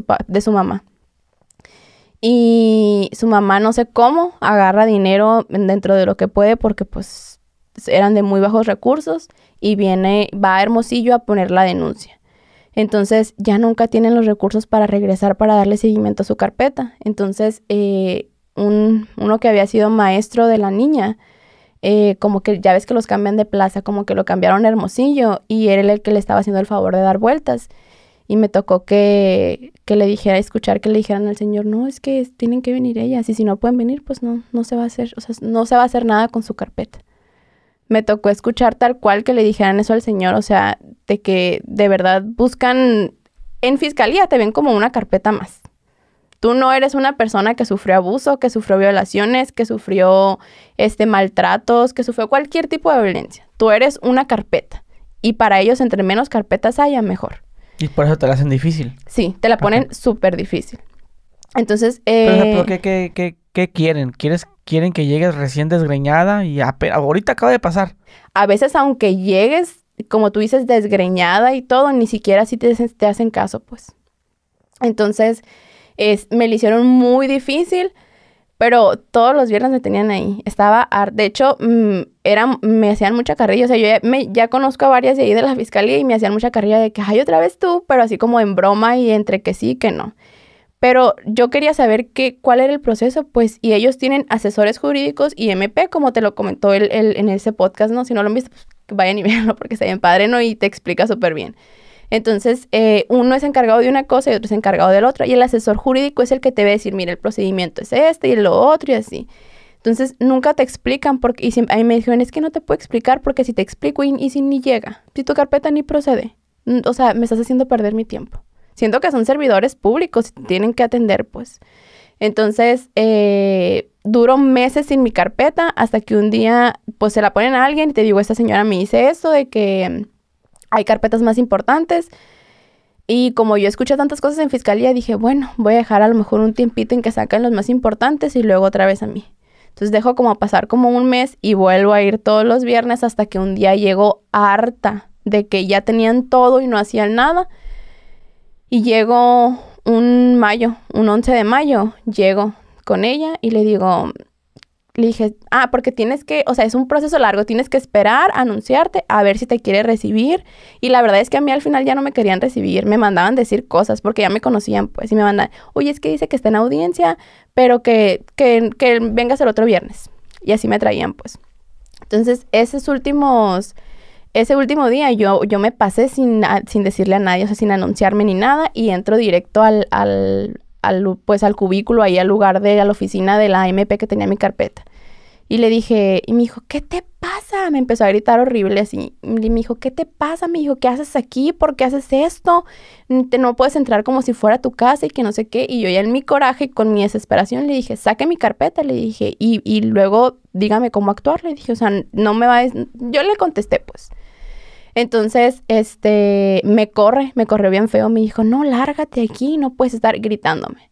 su mamá. Y su mamá, no sé cómo, agarra dinero dentro de lo que puede porque pues eran de muy bajos recursos y va a Hermosillo a poner la denuncia. Entonces ya nunca tienen los recursos para regresar para darle seguimiento a su carpeta. Entonces uno que había sido maestro de la niña, como que ya ves que los cambian de plaza, como que lo cambiaron a Hermosillo y era el que le estaba haciendo el favor de dar vueltas. Y me tocó que le dijera, escuchar que le dijeran al señor, no, es que tienen que venir ellas y si no pueden venir, pues no se va a hacer, o sea, no se va a hacer nada con su carpeta. Me tocó escuchar tal cual que le dijeran eso al señor, o sea, de que de verdad buscan, en fiscalía te ven como una carpeta más. Tú no eres una persona que sufrió abuso, que sufrió violaciones, que sufrió maltratos, que sufrió cualquier tipo de violencia. Tú eres una carpeta. Y para ellos, entre menos carpetas haya, mejor. Y por eso te la hacen difícil. Sí, te la ponen súper difícil. Entonces, Pero ¿qué quieren? ¿Quieren que llegues recién desgreñada? Y ahorita acaba de pasar. A veces, aunque llegues, como tú dices, desgreñada y todo, ni siquiera así te hacen caso, pues. Entonces, me lo hicieron muy difícil, pero todos los viernes me tenían ahí. De hecho, me hacían mucha carrilla. O sea, yo ya conozco a varias de ahí de la fiscalía y me hacían mucha carrilla de que, ay, otra vez tú, pero así como en broma y entre que sí y que no. Pero yo quería saber cuál era el proceso, pues, y ellos tienen asesores jurídicos y MP, como te lo comentó él en ese podcast, ¿no? Si no lo han visto, pues vayan y véanlo porque está bien padre, ¿no? Y te explica súper bien. Entonces, uno es encargado de una cosa y otro es encargado de la otra. Y el asesor jurídico es el que te va a decir, mira, el procedimiento es este y lo otro y así. Entonces, nunca te explican porque... Y a mí me dijeron, es que no te puedo explicar porque si te explico y si ni llega, si tu carpeta ni procede. O sea, me estás haciendo perder mi tiempo. Siento que son servidores públicos y tienen que atender, pues. Entonces, duró meses sin mi carpeta hasta que un día, pues, se la ponen a alguien y te digo, esta señora me dice esto de que hay carpetas más importantes. Y como yo escuché tantas cosas en fiscalía, dije, bueno, voy a dejar a lo mejor un tiempito en que sacan los más importantes y luego otra vez a mí. Entonces dejo como pasar como un mes y vuelvo a ir todos los viernes hasta que un día llego harta de que ya tenían todo y no hacían nada. Y llego un 11 de mayo, llego con ella y le dije, porque tienes que, o sea, es un proceso largo, tienes que esperar, anunciarte, a ver si te quiere recibir. Y la verdad es que a mí al final ya no me querían recibir, me mandaban decir cosas porque ya me conocían, pues, y me mandaban, oye, es que dice que está en audiencia, pero que vengas el otro viernes. Y así me traían, pues. Entonces, ese último día yo me pasé sin decirle a nadie, o sea, sin anunciarme ni nada, y entro directo al cubículo, ahí al lugar a la oficina de la MP que tenía mi carpeta. Y le dije, y me dijo, ¿qué te pasa? Me empezó a gritar horrible así. Y me dijo, ¿qué te pasa? Me dijo, ¿qué haces aquí? ¿Por qué haces esto? No puedes entrar como si fuera tu casa y que no sé qué. Y yo ya en mi coraje, con mi desesperación, le dije, saque mi carpeta, le dije, y luego dígame cómo actuar. Le dije, o sea, no me va a... Yo le contesté, pues. Entonces, me corrió bien feo. Me dijo, no, lárgate aquí, no puedes estar gritándome.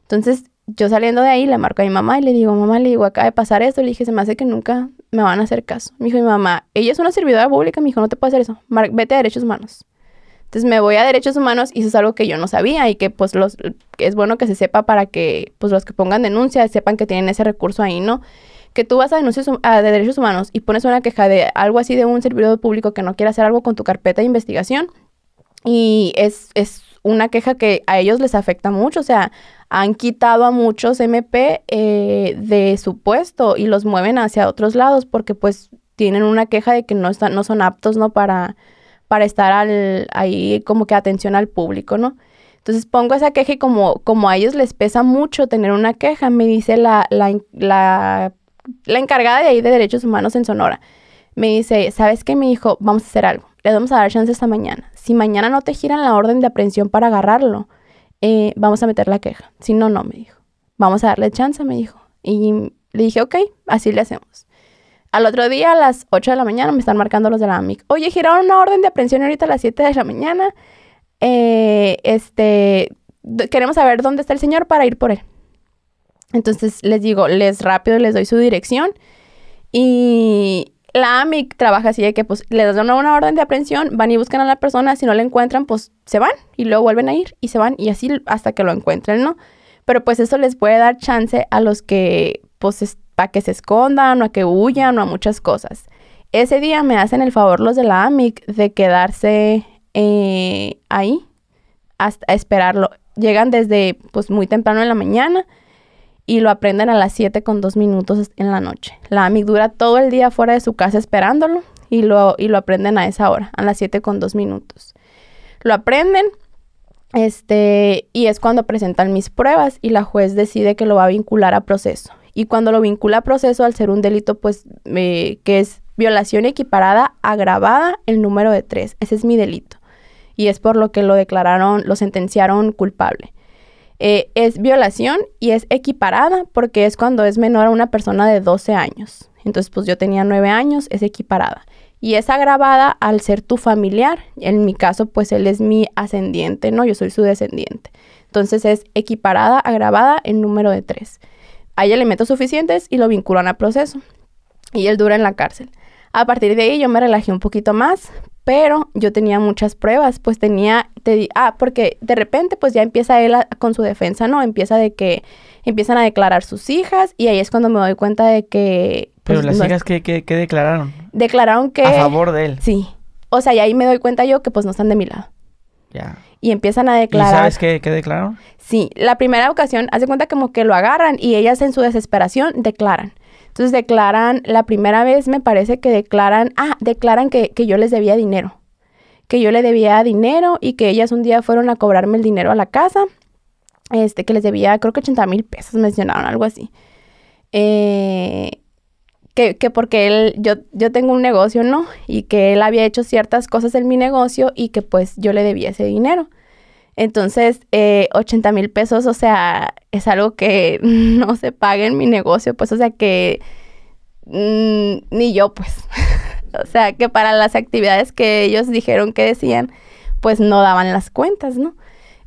Entonces, yo saliendo de ahí, le marco a mi mamá y le digo, mamá, acaba de pasar esto. Le dije, se me hace que nunca me van a hacer caso. Me dijo mi mamá, ella es una servidora pública. Me dijo, no te puedo hacer eso. Vete a Derechos Humanos. Entonces, me voy a Derechos Humanos y eso es algo que yo no sabía y que, pues, es bueno que se sepa para que, pues, los que pongan denuncia sepan que tienen ese recurso ahí, ¿no? Que tú vas a denuncias de derechos humanos y pones una queja de algo así de un servidor público que no quiere hacer algo con tu carpeta de investigación y es una queja que a ellos les afecta mucho, o sea, han quitado a muchos MP de su puesto y los mueven hacia otros lados porque pues tienen una queja de que no son aptos, ¿no? Para estar ahí como que atención al público, ¿no? Entonces pongo esa queja y como a ellos les pesa mucho tener una queja, me dice la encargada de ahí de Derechos Humanos en Sonora, me dice, ¿sabes qué? Me dijo, vamos a hacer algo. Le vamos a dar chance esta mañana. Si mañana no te giran la orden de aprehensión para agarrarlo, vamos a meter la queja. Si no, me dijo. Vamos a darle chance, me dijo. Y le dije, ok, así le hacemos. Al otro día, a las 8 de la mañana, me están marcando los de la AMIC. Oye, giraron una orden de aprehensión ahorita a las 7 de la mañana. Queremos saber dónde está el señor para ir por él. Entonces les digo, rápido les doy su dirección y la AMIC trabaja así de que pues les dan una orden de aprehensión, van y buscan a la persona, si no la encuentran pues se van y luego vuelven a ir y se van y así hasta que lo encuentren, ¿no? Pero pues eso les puede dar chance a los que pues para que se escondan o a que huyan o a muchas cosas. Ese día me hacen el favor los de la AMIC de quedarse ahí hasta esperarlo. Llegan desde pues muy temprano en la mañana y lo aprenden a las 7:02 en la noche. La AMIC dura todo el día fuera de su casa esperándolo y lo aprenden a esa hora, a las 7:02. Lo aprenden, y es cuando presentan mis pruebas y la juez decide que lo va a vincular a proceso. Y cuando lo vincula a proceso, al ser un delito, pues, que es violación equiparada agravada, el número de 3. Ese es mi delito. Y es por lo que lo sentenciaron culpable. Es violación y es equiparada porque es cuando es menor a una persona de 12 años. Entonces, pues yo tenía 9 años, es equiparada. Y es agravada al ser tu familiar. En mi caso, pues él es mi ascendiente, ¿no? Yo soy su descendiente. Entonces es equiparada, agravada en número de 3. Hay elementos suficientes y lo vinculan a proceso. Y él dura en la cárcel. A partir de ahí yo me relajé un poquito más, pero yo tenía muchas pruebas, pues porque de repente pues ya empieza él con su defensa, ¿no? Empieza de que empiezan a declarar sus hijas y ahí es cuando me doy cuenta de que... Pero pues, las hijas, ¿qué declararon? Declararon que... A favor de él. Sí. O sea, y ahí me doy cuenta yo que pues no están de mi lado. Ya. Y empiezan a declarar... ¿Y sabes qué declararon? Sí. La primera ocasión, hace cuenta como que lo agarran y ellas en su desesperación declaran. Entonces declaran, la primera vez me parece que declaran que yo les debía dinero. Que yo le debía dinero y que ellas un día fueron a cobrarme el dinero a la casa. Que les debía, creo que 80,000 pesos, mencionaron algo así. Que porque yo tengo un negocio, ¿no? Y que él había hecho ciertas cosas en mi negocio y que pues yo le debía ese dinero. Entonces, 80,000 pesos, o sea, es algo que no se paga en mi negocio, pues, o sea, que ni yo, pues. O sea, que para las actividades que ellos dijeron que decían, pues no daban las cuentas, ¿no?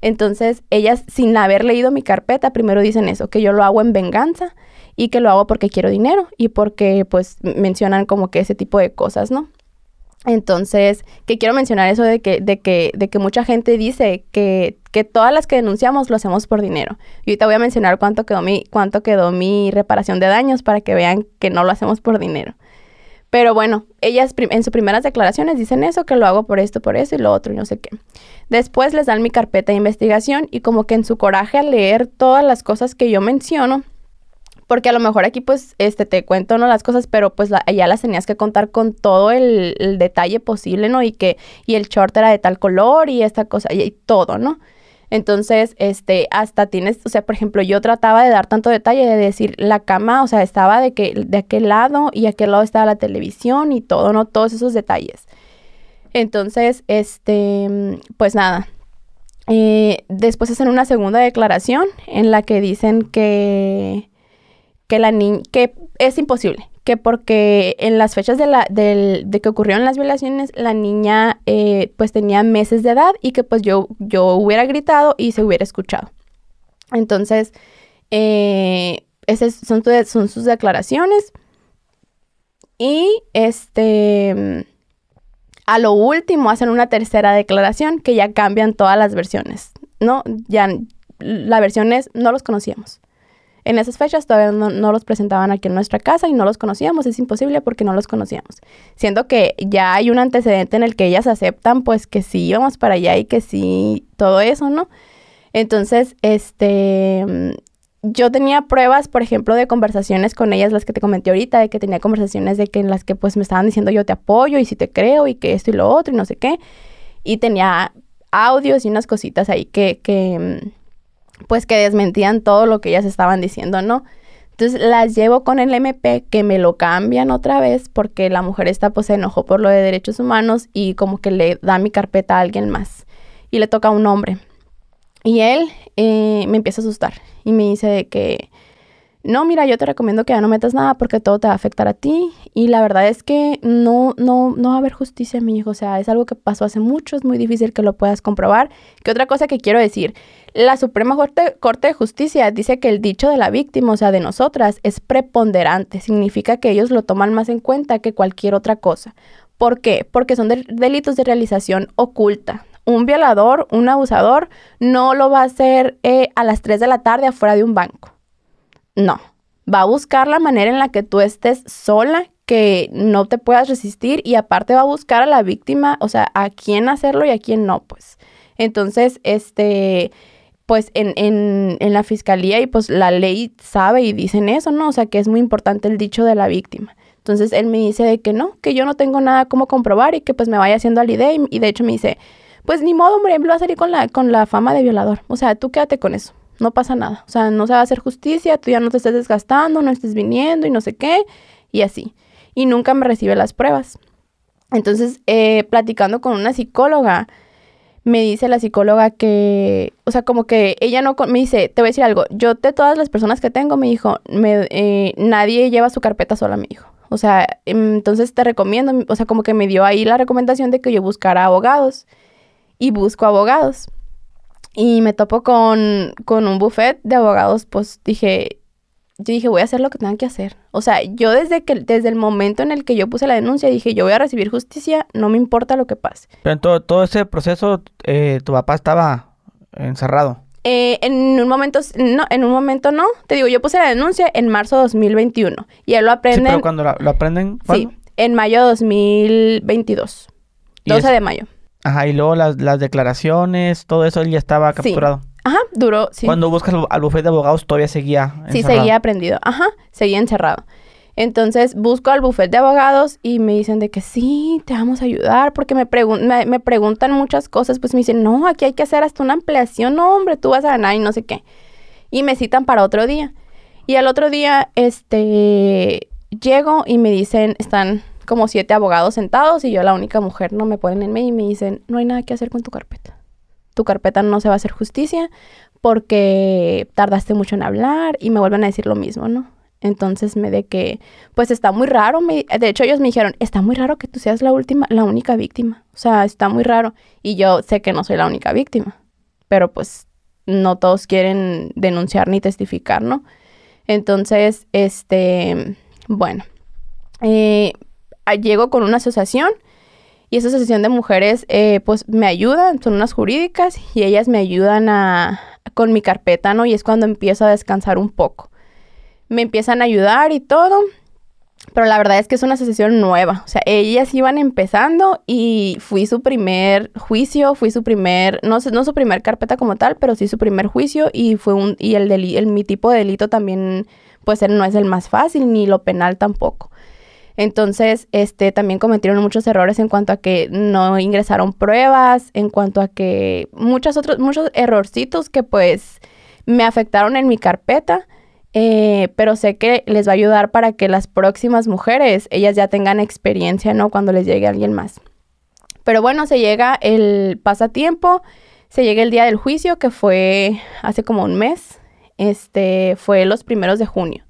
Entonces, ellas, sin haber leído mi carpeta, primero dicen eso, que yo lo hago en venganza y que lo hago porque quiero dinero y porque, pues, mencionan como que ese tipo de cosas, ¿no? Entonces, que quiero mencionar eso de que mucha gente dice que todas las que denunciamos lo hacemos por dinero. Y ahorita voy a mencionar cuánto quedó mi reparación de daños para que vean que no lo hacemos por dinero. Pero bueno, ellas en sus primeras declaraciones dicen eso, que lo hago por esto y lo otro y no sé qué. Después les dan mi carpeta de investigación y como que en su coraje al leer todas las cosas que yo menciono, porque a lo mejor aquí pues te cuento no las cosas, pero pues ya las tenías que contar con todo el detalle posible, ¿no? Y el short era de tal color y esta cosa y todo, ¿no? Entonces, hasta tienes, o sea, por ejemplo, yo trataba de dar tanto detalle, de decir, la cama, o sea, estaba de aquel lado y aquel lado estaba la televisión y todo, ¿no? Todos esos detalles. Entonces, pues nada. Después hacen una segunda declaración en la que dicen que es imposible, que porque en las fechas de que ocurrieron las violaciones, la niña pues tenía meses de edad y que pues yo hubiera gritado y se hubiera escuchado. Entonces, esas son sus declaraciones. Y a lo último hacen una tercera declaración que ya cambian todas las versiones, ¿no? Ya la versión es, no los conocíamos. En esas fechas todavía no los presentaban aquí en nuestra casa y no los conocíamos. Es imposible porque no los conocíamos. Siendo que ya hay un antecedente en el que ellas aceptan, pues, que sí íbamos para allá y que sí, todo eso, ¿no? Entonces, yo tenía pruebas, por ejemplo, de conversaciones con ellas, las que te comenté ahorita, de que tenía conversaciones en las que, pues, me estaban diciendo yo te apoyo y sí te creo y que esto y lo otro y no sé qué. Y tenía audios y unas cositas ahí pues que desmentían todo lo que ellas estaban diciendo, ¿no? Entonces las llevo con el MP, que me lo cambian otra vez porque la mujer esta pues se enojó por lo de derechos humanos y como que le da mi carpeta a alguien más y le toca a un hombre. Y él me empieza a asustar y me dice de que no, mira, yo te recomiendo que ya no metas nada porque todo te va a afectar a ti. Y la verdad es que no va a haber justicia, mi hijo. O sea, es algo que pasó hace mucho, es muy difícil que lo puedas comprobar. ¿Qué otra cosa que quiero decir? La Suprema Corte de Justicia dice que el dicho de la víctima, o sea, de nosotras, es preponderante. Significa que ellos lo toman más en cuenta que cualquier otra cosa. ¿Por qué? Porque son delitos de realización oculta. Un violador, un abusador, no lo va a hacer a las 3 de la tarde afuera de un banco. No, va a buscar la manera en la que tú estés sola, que no te puedas resistir y aparte va a buscar a la víctima, o sea, a quién hacerlo y a quién no, pues. Entonces, pues en la fiscalía y pues la ley sabe y dicen eso, ¿no? O sea, que es muy importante el dicho de la víctima. Entonces, él me dice de que no, que yo no tengo nada como comprobar y que pues me vaya haciendo a la idea y de hecho me dice, pues ni modo, hombre, él va a salir con la fama de violador. O sea, tú quédate con eso. No pasa nada. O sea, no se va a hacer justicia, tú ya no te estés desgastando, no estés viniendo y no sé qué, y así. Y nunca me recibe las pruebas. Entonces, platicando con una psicóloga, me dice la psicóloga que, o sea, como que ella no, me dice, te voy a decir algo, yo de todas las personas que tengo, me dijo, nadie lleva su carpeta sola, me dijo. O sea, entonces te recomiendo, o sea, como que me dio ahí la recomendación de que yo buscara abogados. Y busco abogados. Y me topo con un buffet de abogados, pues yo dije, voy a hacer lo que tenga que hacer. O sea, yo desde el momento en el que yo puse la denuncia, dije, yo voy a recibir justicia, no me importa lo que pase. Pero en todo ese proceso, tu papá estaba encerrado. En un momento no. Te digo, yo puse la denuncia en marzo de 2021. Y él lo aprenden... Sí, pero cuando lo aprenden, ¿cuándo? Sí, en mayo de 2022. 12 de mayo. Ajá, y luego las declaraciones, todo eso, él ya estaba capturado. Sí. Ajá, duró, sí. Cuando buscas al bufete de abogados, todavía seguía encerrado. Sí, seguía prendido. Ajá, seguía encerrado. Entonces, busco al bufete de abogados y me dicen de que sí, te vamos a ayudar, porque me preguntan muchas cosas. Pues me dicen, no, aquí hay que hacer hasta una ampliación. No, hombre, tú vas a ganar y no sé qué. Y me citan para otro día. Y al otro día, llego y me dicen, están como 7 abogados sentados y yo la única mujer, no me ponen en medio y me dicen, no hay nada que hacer con tu carpeta. Tu carpeta no se va a hacer justicia porque tardaste mucho en hablar y me vuelven a decir lo mismo, ¿no? Entonces pues está muy raro, de hecho ellos me dijeron, está muy raro que tú seas la única víctima, o sea, está muy raro. Y yo sé que no soy la única víctima, pero pues no todos quieren denunciar ni testificar, ¿no? Entonces, bueno, llego con una asociación y esa asociación de mujeres pues me ayudan, son unas jurídicas y ellas me ayudan con mi carpeta, ¿no? Y es cuando empiezo a descansar un poco. Me empiezan a ayudar y todo, pero la verdad es que es una asociación nueva. O sea, ellas iban empezando y fui su primer juicio, no su primer carpeta como tal, pero sí su primer juicio y mi tipo de delito también pues no es el más fácil, ni lo penal tampoco. Entonces, también cometieron muchos errores en cuanto a que no ingresaron pruebas, en cuanto a que muchos errorcitos que pues me afectaron en mi carpeta, pero sé que les va a ayudar para que las próximas mujeres, ellas ya tengan experiencia, ¿no? Cuando les llegue alguien más. Pero bueno, se llega el pasatiempo, se llega el día del juicio, que fue hace como un mes, fue los 1 de junio.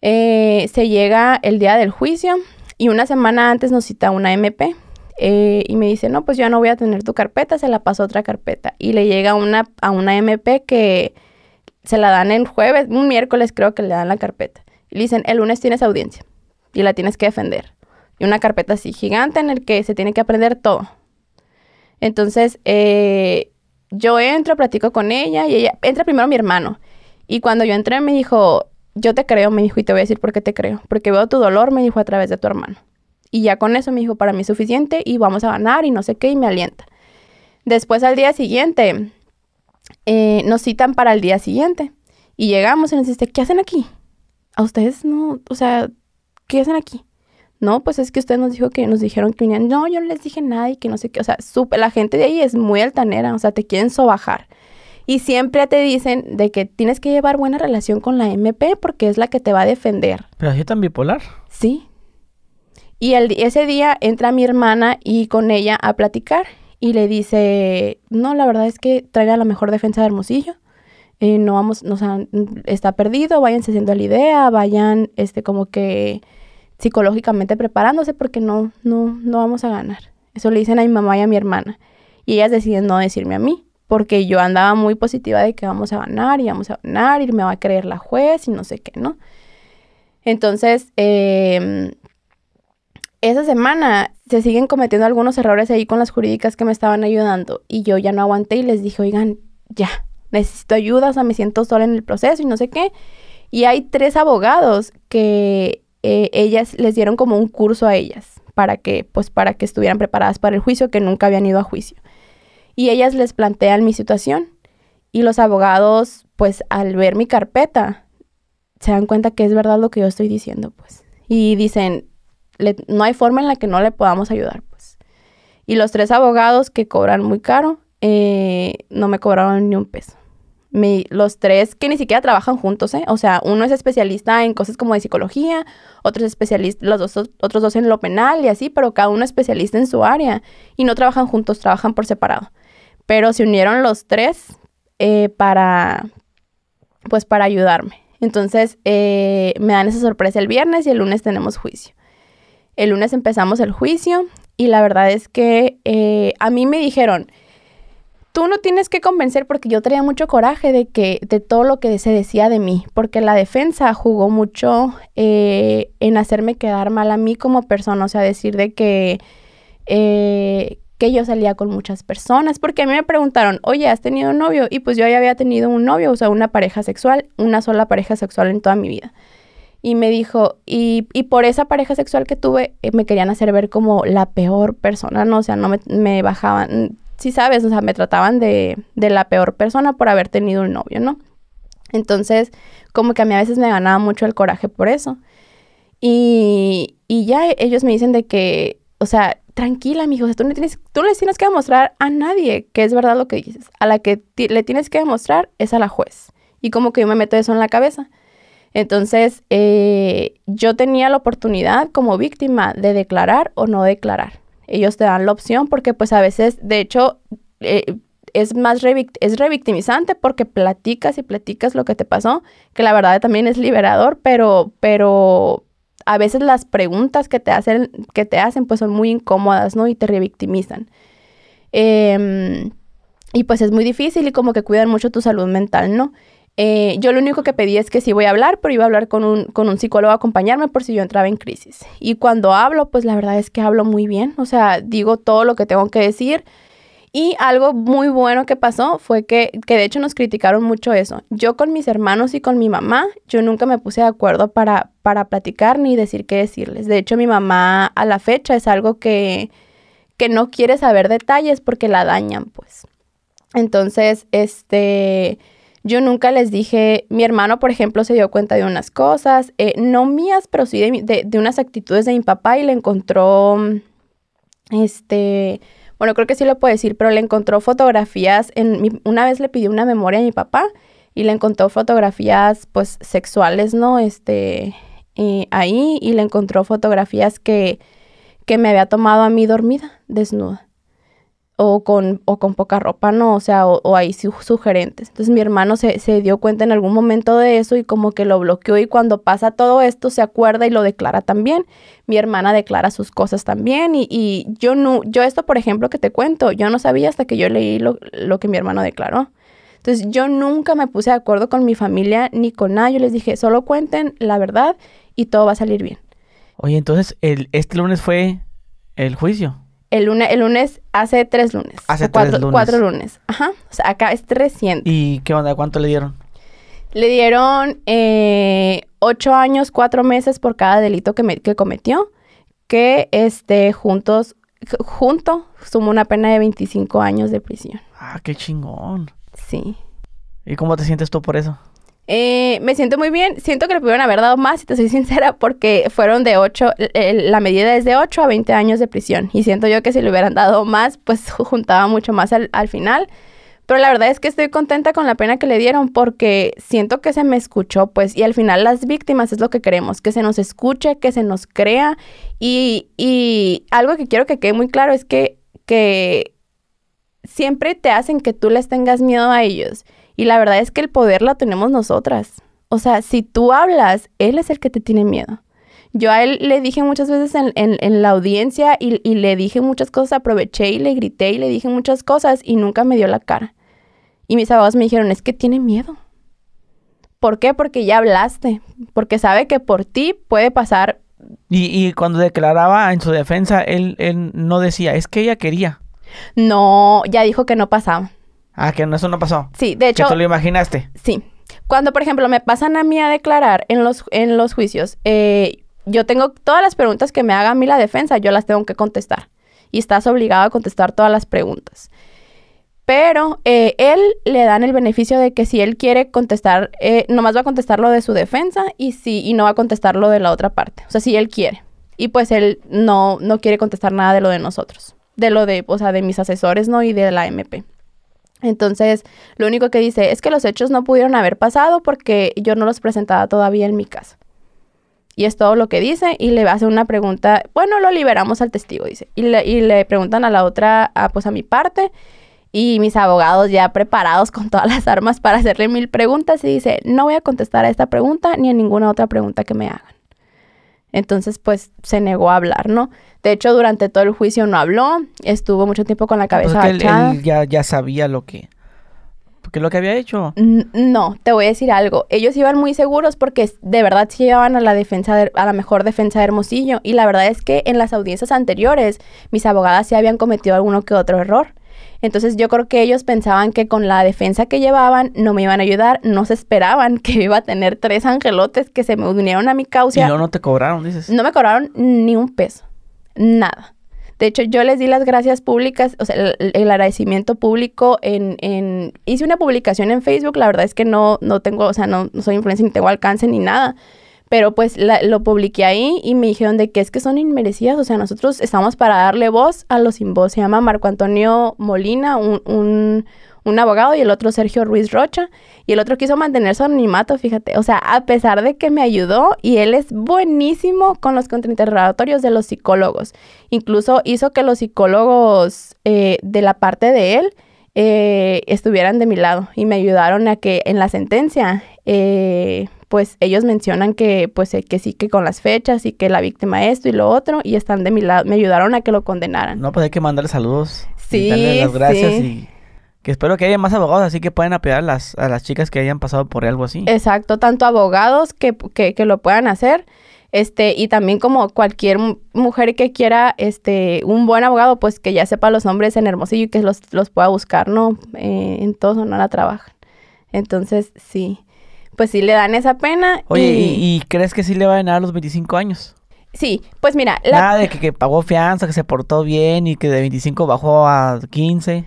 Se llega el día del juicio y una semana antes nos cita una MP y me dice, no, pues yo no voy a tener tu carpeta, se la paso a otra carpeta. Y le llega a una MP que se la dan el jueves, un miércoles creo que le dan la carpeta. Y le dicen, el lunes tienes audiencia y la tienes que defender. Y una carpeta así gigante en el que se tiene que aprender todo. Entonces, yo entro, platico con ella y ella, entra primero mi hermano. Y cuando yo entré me dijo, yo te creo, me dijo, y te voy a decir por qué te creo. Porque veo tu dolor, me dijo, a través de tu hermano. Y ya con eso me dijo, para mí es suficiente y vamos a ganar y no sé qué, y me alienta. Después al día siguiente, nos citan para el día siguiente. Y llegamos y nos dice, ¿qué hacen aquí? A ustedes no, o sea, ¿qué hacen aquí? No, pues es que ustedes nos dijeron que venían. No, yo no les dije nada y que no sé qué. O sea, la gente de ahí es muy altanera, o sea, te quieren sobajar. Y siempre te dicen de que tienes que llevar buena relación con la MP porque es la que te va a defender. ¿Pero así tan bipolar? Sí. Y ese día entra mi hermana y con ella a platicar y le dice, no, la verdad es que trae a la mejor defensa de Hermosillo. No vamos, o sea, está perdido, váyanse haciendo la idea, vayan como que psicológicamente preparándose porque no vamos a ganar. Eso le dicen a mi mamá y a mi hermana. Y ellas deciden no decirme a mí. Porque yo andaba muy positiva de que vamos a ganar y me va a creer la juez y no sé qué, ¿no? Entonces, esa semana se siguen cometiendo algunos errores ahí con las jurídicas que me estaban ayudando. Y yo ya no aguanté y les dije, oigan, ya, necesito ayuda, o sea, me siento sola en el proceso y no sé qué. Y hay 3 abogados que ellas les dieron como un curso a ellas para que estuvieran preparadas para el juicio, que nunca habían ido a juicio. Y ellas les plantean mi situación. Y los abogados, pues, al ver mi carpeta, se dan cuenta que es verdad lo que yo estoy diciendo, pues. Y dicen, no hay forma en la que no le podamos ayudar, pues. Y los 3 abogados que cobran muy caro, no me cobraron ni un peso. Los tres que ni siquiera trabajan juntos, ¿eh? O sea, uno es especialista en cosas como de psicología, otro es especialista, otros dos en lo penal y así, pero cada uno es especialista en su área y no trabajan juntos, trabajan por separado. Pero se unieron los tres para ayudarme. Entonces, me dan esa sorpresa el viernes y el lunes tenemos juicio. El lunes empezamos el juicio y la verdad es que a mí me dijeron, tú no tienes que convencer, porque yo traía mucho coraje de todo lo que se decía de mí, porque la defensa jugó mucho en hacerme quedar mal a mí como persona, o sea, decir de que yo salía con muchas personas, porque a mí me preguntaron, oye, ¿has tenido un novio? Y pues yo ya había tenido un novio, o sea, una pareja sexual, una sola pareja sexual en toda mi vida. Y me dijo, y por esa pareja sexual que tuve, me querían hacer ver como la peor persona, ¿no? O sea, no me bajaban, sí sabes, o sea, me trataban de la peor persona por haber tenido un novio, ¿no? Entonces, como que a mí a veces me ganaba mucho el coraje por eso. Y ya ellos me dicen de que, o sea, tranquila, mijo, o sea, tú no les tienes que demostrar a nadie que es verdad lo que dices. A la que le tienes que demostrar es a la juez. Y como que yo me meto eso en la cabeza. Entonces, yo tenía la oportunidad como víctima de declarar o no declarar. Ellos te dan la opción porque pues a veces, de hecho, es revictimizante porque platicas y platicas lo que te pasó, que la verdad también es liberador, pero a veces las preguntas que te hacen pues son muy incómodas, ¿no? Y te revictimizan. Y pues es muy difícil y como que cuidan mucho tu salud mental, ¿no? Yo lo único que pedí es que sí voy a hablar, pero iba a hablar con un psicólogo a acompañarme por si yo entraba en crisis. Y cuando hablo, pues la verdad es que hablo muy bien. O sea, digo todo lo que tengo que decir. Y algo muy bueno que pasó fue que de hecho nos criticaron mucho eso. Yo con mis hermanos y con mi mamá, yo nunca me puse de acuerdo para platicar ni decir qué decirles. De hecho, mi mamá a la fecha es algo que no quiere saber detalles porque la dañan, pues. Entonces, yo nunca les dije, mi hermano, por ejemplo, se dio cuenta de unas cosas, no mías, pero sí de unas actitudes de mi papá y le encontró, bueno, creo que sí lo puedo decir, pero le encontró fotografías, una vez le pidió una memoria a mi papá y le encontró fotografías, pues, sexuales, ¿no? Ahí, y le encontró fotografías que me había tomado a mí dormida, desnuda. O con poca ropa, ¿no? O sea, o ahí sugerentes. Entonces mi hermano se dio cuenta en algún momento de eso y como que lo bloqueó y cuando pasa todo esto se acuerda y lo declara también. Mi hermana declara sus cosas también y yo esto, por ejemplo, que te cuento, yo no sabía hasta que yo leí lo que mi hermano declaró. Entonces yo nunca me puse de acuerdo con mi familia ni con nada. Yo les dije, solo cuenten la verdad y todo va a salir bien. Oye, entonces este lunes fue el juicio. El lunes, hace 3 lunes. Hace 4 lunes. Ajá. O sea, acá es reciente. ¿Y qué onda? ¿Cuánto le dieron? Le dieron 8 años, 4 meses por cada delito que cometió. Que junto sumó una pena de 25 años de prisión. Ah, qué chingón. Sí. ¿Y cómo te sientes tú por eso? Me siento muy bien. Siento que le pudieron haber dado más, si te soy sincera, porque fueron de 8, la medida es de 8 a 20 años de prisión. Y siento yo que si le hubieran dado más, pues juntaba mucho más al final. Pero la verdad es que estoy contenta con la pena que le dieron porque siento que se me escuchó, pues. Y al final las víctimas es lo que queremos, que se nos escuche, que se nos crea. Y algo que quiero que quede muy claro es que siempre te hacen que tú les tengas miedo a ellos. Y la verdad es que el poder lo tenemos nosotras. O sea, si tú hablas, él es el que te tiene miedo. Yo a él le dije muchas veces en la audiencia y le dije muchas cosas, aproveché y le grité y le dije muchas cosas y nunca me dio la cara. Y mis abogados me dijeron, es que tiene miedo. ¿Por qué? Porque ya hablaste. Porque sabe que por ti puede pasar. Y cuando declaraba en su defensa, él no decía, es que ella quería. No, ya dijo que no pasaba. Ah, que eso no pasó. Sí, de hecho. ¿Que tú lo imaginaste? Sí. Cuando, por ejemplo, me pasan a mí a declarar en los juicios, yo tengo todas las preguntas que me haga a mí la defensa, yo las tengo que contestar. Y estás obligado a contestar todas las preguntas. Pero él le dan el beneficio de que si él quiere contestar, nomás va a contestar lo de su defensa y no va a contestar lo de la otra parte. O sea, si él quiere. Y pues él no quiere contestar nada de lo de nosotros. De lo de, o sea, de mis asesores, ¿no? Y de la MP. Entonces, lo único que dice es que los hechos no pudieron haber pasado porque yo no los presentaba todavía en mi casa. Y es todo lo que dice, y le hace una pregunta, bueno, lo liberamos al testigo, dice. Y le preguntan a la otra, pues a mi parte, y mis abogados ya preparados con todas las armas para hacerle 1000 preguntas, y dice, no voy a contestar a esta pregunta ni a ninguna otra pregunta que me hagan. Entonces, pues, se negó a hablar, ¿no? De hecho, durante todo el juicio no habló, estuvo mucho tiempo con la cabeza agachada. Él ya sabía lo que había hecho. No, te voy a decir algo. Ellos iban muy seguros porque de verdad sí llevaban a la mejor defensa de Hermosillo. Y la verdad es que en las audiencias anteriores, mis abogadas sí habían cometido alguno que otro error. Entonces yo creo que ellos pensaban que con la defensa que llevaban no me iban a ayudar. No se esperaban que iba a tener 3 angelotes que se me unieron a mi causa. ¿Y no te cobraron, dices? No me cobraron ni un peso. Nada. De hecho, yo les di las gracias públicas, o sea, el agradecimiento público hice una publicación en Facebook. La verdad es que no tengo, o sea, no soy influencer ni tengo alcance ni nada. Pero pues lo publiqué ahí y me dijeron de que es que son inmerecidas. O sea, nosotros estamos para darle voz a los sin voz. Se llama Marco Antonio Molina, un abogado, y el otro Sergio Ruiz Rocha. Y el otro quiso mantener su anonimato, fíjate. O sea, a pesar de que me ayudó, y él es buenísimo con los contrainterrogatorios de los psicólogos. Incluso hizo que los psicólogos de la parte de él estuvieran de mi lado y me ayudaron a que en la sentencia... pues ellos mencionan que pues que sí, que con las fechas y que la víctima esto y lo otro, y están de mi lado, me ayudaron a que lo condenaran. No, pues hay que mandarle saludos. Sí, y darle las gracias, sí. Y que espero que haya más abogados así que puedan apoyar a las chicas que hayan pasado por algo así. Exacto, tanto abogados que lo puedan hacer, y también como cualquier mujer que quiera un buen abogado, pues que ya sepa los nombres en Hermosillo y que los pueda buscar, ¿no? En todo Sonora trabajan. Entonces, sí. Pues sí le dan esa pena. Oye, ¿y crees que sí le va a ganar los 25 años? Sí, pues mira... Nada de que pagó fianza, que se portó bien y que de 25 bajó a 15.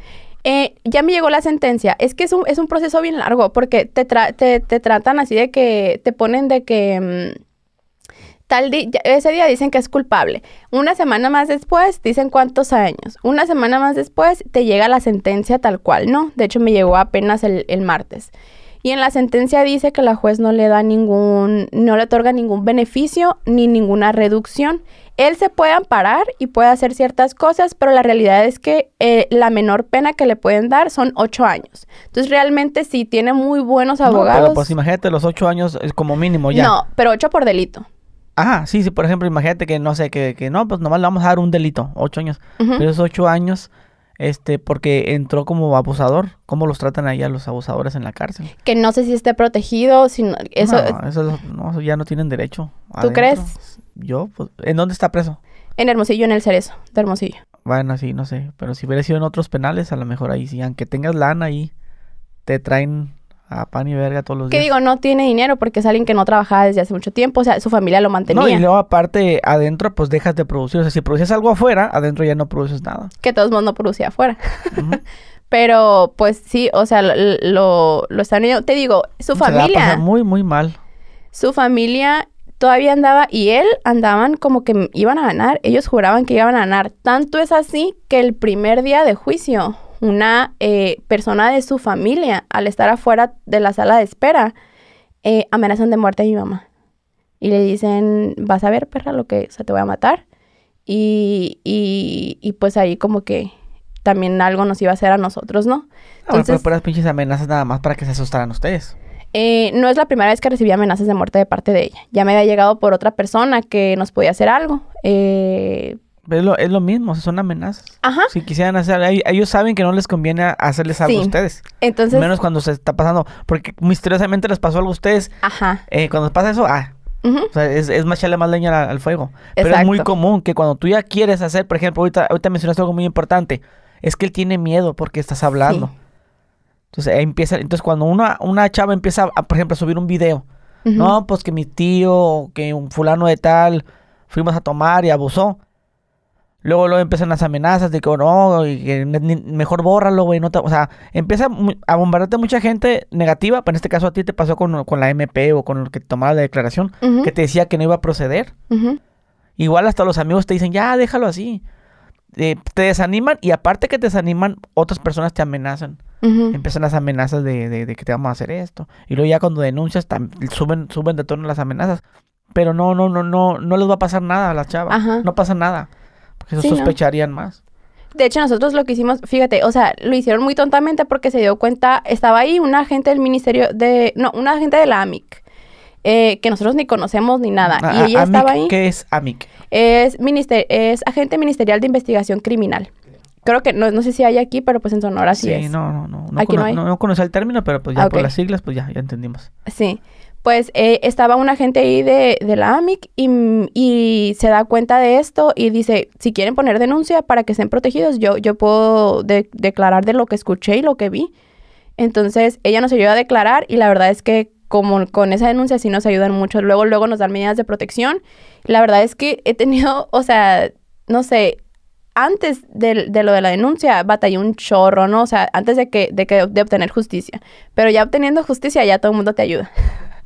Ya me llegó la sentencia. Es que es un proceso bien largo porque te tratan así de que... Te ponen de que... ese día dicen que es culpable. Una semana más después dicen cuántos años. Una semana más después te llega la sentencia tal cual, ¿no? De hecho, me llegó apenas el martes. Y en la sentencia dice que la juez no le otorga ningún beneficio ni ninguna reducción. Él se puede amparar y puede hacer ciertas cosas, pero la realidad es que la menor pena que le pueden dar son 8 años. Entonces, realmente sí tiene muy buenos abogados. No, pero pues imagínate, los 8 años es como mínimo ya. No, pero 8 por delito. Ajá, sí, por ejemplo, imagínate que no sé, que no, pues nomás le vamos a dar un delito, 8 años. Uh-huh. Pero esos 8 años... porque entró como abusador. ¿Cómo los tratan ahí a los abusadores en la cárcel? Que no sé si esté protegido, eso ya no tienen derecho. ¿Tú crees? Yo, pues, ¿en dónde está preso? En Hermosillo, en el Cerezo de Hermosillo. Bueno, sí, no sé, pero si hubiera sido en otros penales, a lo mejor ahí sí, aunque tengas lana ahí, te traen a pan y verga todos los días. Que digo, no tiene dinero porque es alguien que no trabajaba desde hace mucho tiempo, o sea, su familia lo mantenía. No, y luego aparte, adentro, pues dejas de producir, o sea, si produces algo afuera, adentro ya no produces nada. Que de todos modos no producía afuera. Uh-huh. Pero, pues sí, o sea, lo están... Te digo, su familia... Se la pasa muy, muy mal. Su familia todavía andaba, y él andaban como que iban a ganar, ellos juraban que iban a ganar. Tanto es así que el primer día de juicio... una persona de su familia, al estar afuera de la sala de espera, amenazan de muerte a mi mamá. Y le dicen, vas a ver, perra, te voy a matar. Y pues ahí como que también algo nos iba a hacer a nosotros, ¿no? Entonces, pero puras pinches amenazas nada más para que se asustaran ustedes. No es la primera vez que recibí amenazas de muerte de parte de ella. Ya me había llegado por otra persona que nos podía hacer algo. Es lo mismo, son amenazas. Ajá. Si quisieran hacer... Ellos saben que no les conviene hacerles algo a ustedes. Entonces... Menos cuando se está pasando... Porque misteriosamente les pasó algo a ustedes. Ajá. Cuando pasa eso... Uh-huh. O sea, es más echarle más leña al fuego. Exacto. Pero es muy común que cuando tú ya quieres hacer... Por ejemplo, ahorita mencionaste algo muy importante. Es que él tiene miedo porque estás hablando. Sí. Entonces, cuando una chava empieza, por ejemplo, a subir un video. Uh-huh. No, pues que mi tío... Que un fulano de tal... Fuimos a tomar y abusó. Luego empiezan las amenazas de que no, y que mejor bórralo, güey. O sea, empieza a bombardearte mucha gente negativa. Pero en este caso a ti te pasó con la MP o con el que tomaba la declaración. Uh-huh. Que te decía que no iba a proceder. Uh-huh. Igual hasta los amigos te dicen, ya, déjalo así. te desaniman y aparte que te desaniman, otras personas te amenazan. Empiezan las amenazas de que te vamos a hacer esto. Y luego ya cuando denuncias, suben de tono las amenazas. Pero no les va a pasar nada a las chavas. Ajá. No pasa nada. Porque Sí, sospecharían más. De hecho, nosotros lo que hicimos, fíjate, o sea, lo hicieron muy tontamente porque se dio cuenta, estaba ahí un agente del ministerio un agente de la AMIC, que nosotros ni conocemos ni nada. Y ella AMIC, estaba ahí. ¿qué es AMIC? Es agente ministerial de investigación criminal. Creo que, no sé si hay aquí, pero pues en Sonora sí es. No Aquí no hay. No conocía el término, pero pues ya Ok. por las siglas, pues ya entendimos. Sí, pues estaba un agente ahí de la AMIC y se da cuenta de esto y dice, si quieren poner denuncia para que estén protegidos, yo puedo declarar de lo que escuché y lo que vi. Entonces, ella nos ayuda a declarar y la verdad es que como con esa denuncia sí nos ayudan mucho. Luego nos dan medidas de protección. La verdad es que he tenido, o sea, no sé, antes de lo de la denuncia batallé un chorro, ¿no? O sea, antes de obtener justicia. Pero ya obteniendo justicia ya todo el mundo te ayuda.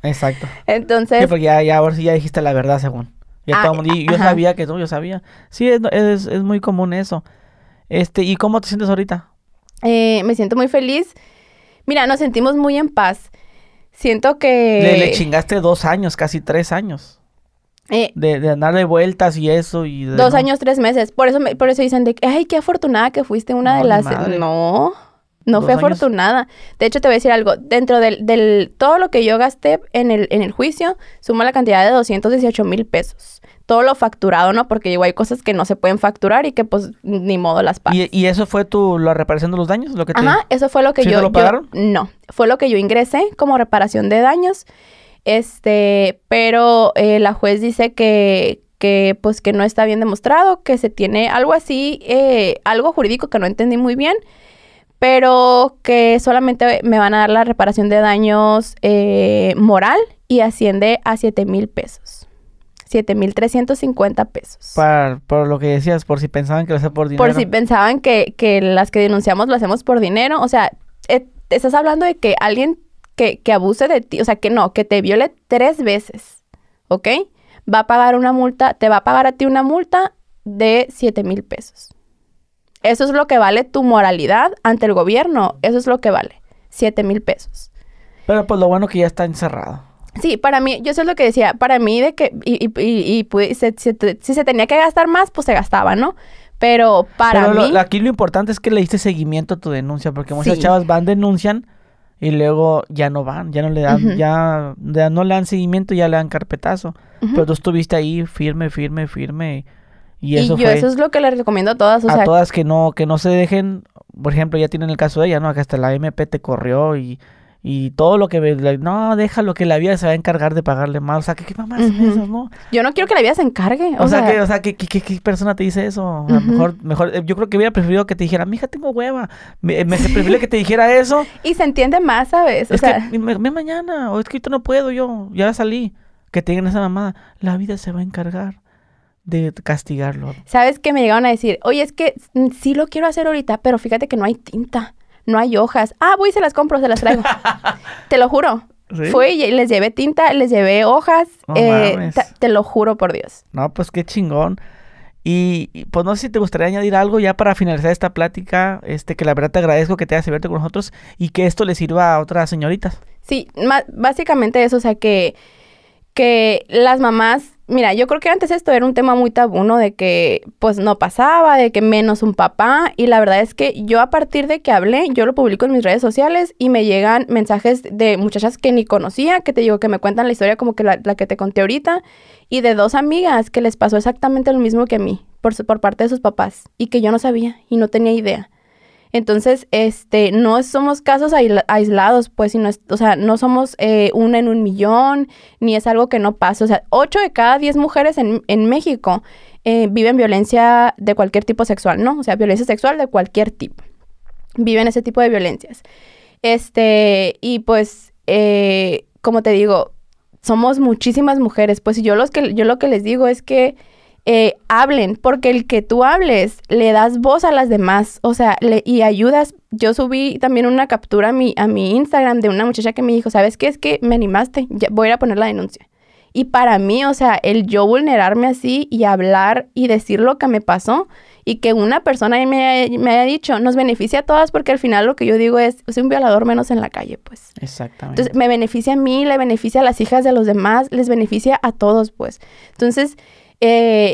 Exacto. Entonces... Sí, porque ya ahora sí ya dijiste la verdad, según. Ya todo el mundo, y yo ajá. sabía que yo sabía. Sí, es muy común eso. ¿Y cómo te sientes ahorita? Me siento muy feliz. Mira, nos sentimos muy en paz. Siento que... Le chingaste 2 años, casi 3 años. Eh, De andar de vueltas y eso. Y 2 años, 3 meses. Por eso dicen de que, ay, qué afortunada que fuiste una de No, ni las... madre. No 2 fui años. afortunada. De hecho, te voy a decir algo. Dentro del todo lo que yo gasté en el juicio, suma la cantidad de 218,000 pesos. Todo lo facturado, ¿no? Porque igual hay cosas que no se pueden facturar y que, pues, ni modo las pagas. ¿Y eso fue la reparación de los daños? Lo que te... Ajá, eso fue lo que ¿Sí yo... te lo pagaron? No, fue lo que yo ingresé como reparación de daños. Pero la juez dice que pues que no está bien demostrado, que se tiene algo así, algo jurídico que no entendí muy bien, pero que solamente me van a dar la reparación de daños moral y asciende a 7,000 pesos. 7,350 pesos. Por lo que decías, por si pensaban que lo hacía por dinero. Por si pensaban que las que denunciamos lo hacemos por dinero. O sea, estás hablando de que alguien que abuse de ti, o sea, que te viole 3 veces, ¿ok? Va a pagar una multa, te va a pagar a ti una multa de 7,000 pesos. Eso es lo que vale tu moralidad ante el gobierno. Eso es lo que vale. 7,000 pesos. Pero pues lo bueno que ya está encerrado. Sí, para mí, yo eso es lo que decía, para mí de que, si se tenía que gastar más, pues se gastaba, ¿no? Pero para mí... Aquí lo importante es que le diste seguimiento a tu denuncia, porque muchas Sí. chavas denuncian y luego ya no van, ya no le dan, Ujú. ya no le dan seguimiento, ya le dan carpetazo. Ujú. Pero tú estuviste ahí firme. Y eso yo fue eso es lo que les recomiendo a todas, o a sea, todas que no se dejen. Por ejemplo, ya tienen el caso de ella, ¿no? Que hasta la MP te corrió y todo lo que... No, déjalo que la vida se va a encargar de pagarle más. O sea, ¿qué mamás son Ujú. esas, no? yo no quiero que la vida se encargue, O sea, ¿qué persona te dice eso? A lo Ujú. mejor, yo creo que hubiera preferido que te dijera, mija, tengo hueva. Me preferiría que te dijera eso. y se entiende más, ¿sabes? O Es sea, que ve mañana, o es que ahorita no puedo yo, ya salí. Que te digan esa mamada, la vida se va a encargar de castigarlo. ¿sabes qué? Me llegaron a decir, oye, es que sí lo quiero hacer ahorita, pero fíjate que no hay tinta, no hay hojas. Ah, voy y se las compro, se las traigo. Te lo juro. ¿Sí? Fui y les llevé tinta, les llevé hojas. No mames. Te lo juro por Dios. No, pues qué chingón. Y pues no sé si te gustaría añadir algo ya para finalizar esta plática, que la verdad te agradezco que te hayas abierto con nosotros y que esto le sirva a otras señoritas. Sí, básicamente eso, o sea, que las mamás, mira, yo creo que antes esto era un tema muy tabú, ¿no? De que pues no pasaba, de que menos un papá, y la verdad es que yo a partir de que hablé, yo lo publico en mis redes sociales y me llegan mensajes de muchachas que ni conocía, que te digo que me cuentan la historia como que la que te conté ahorita, y de 2 amigas que les pasó exactamente lo mismo que a mí, por parte de sus papás, y que yo no sabía y no tenía idea. Entonces, no somos casos aislados, pues, sino, o sea, no somos 1 en 1,000,000, ni es algo que no pasa. O sea, 8 de cada 10 mujeres en México viven violencia de cualquier tipo sexual, ¿no? O sea, violencia sexual de cualquier tipo. Viven ese tipo de violencias. Y pues, como te digo, somos muchísimas mujeres. Pues, yo lo que les digo es que hablen, porque el que tú hables, le das voz a las demás, o sea, y ayudas. Yo subí también una captura a mi Instagram de una muchacha que me dijo, ¿sabes qué? Es que me animaste, ya voy a ir a poner la denuncia. Y para mí, o sea, el yo vulnerarme así y hablar y decir lo que me pasó y que una persona ahí me haya dicho, nos beneficia a todas porque al final lo que yo digo es un violador menos en la calle, pues. Exactamente. Entonces, me beneficia a mí, le beneficia a las hijas de los demás, les beneficia a todos, pues. Entonces,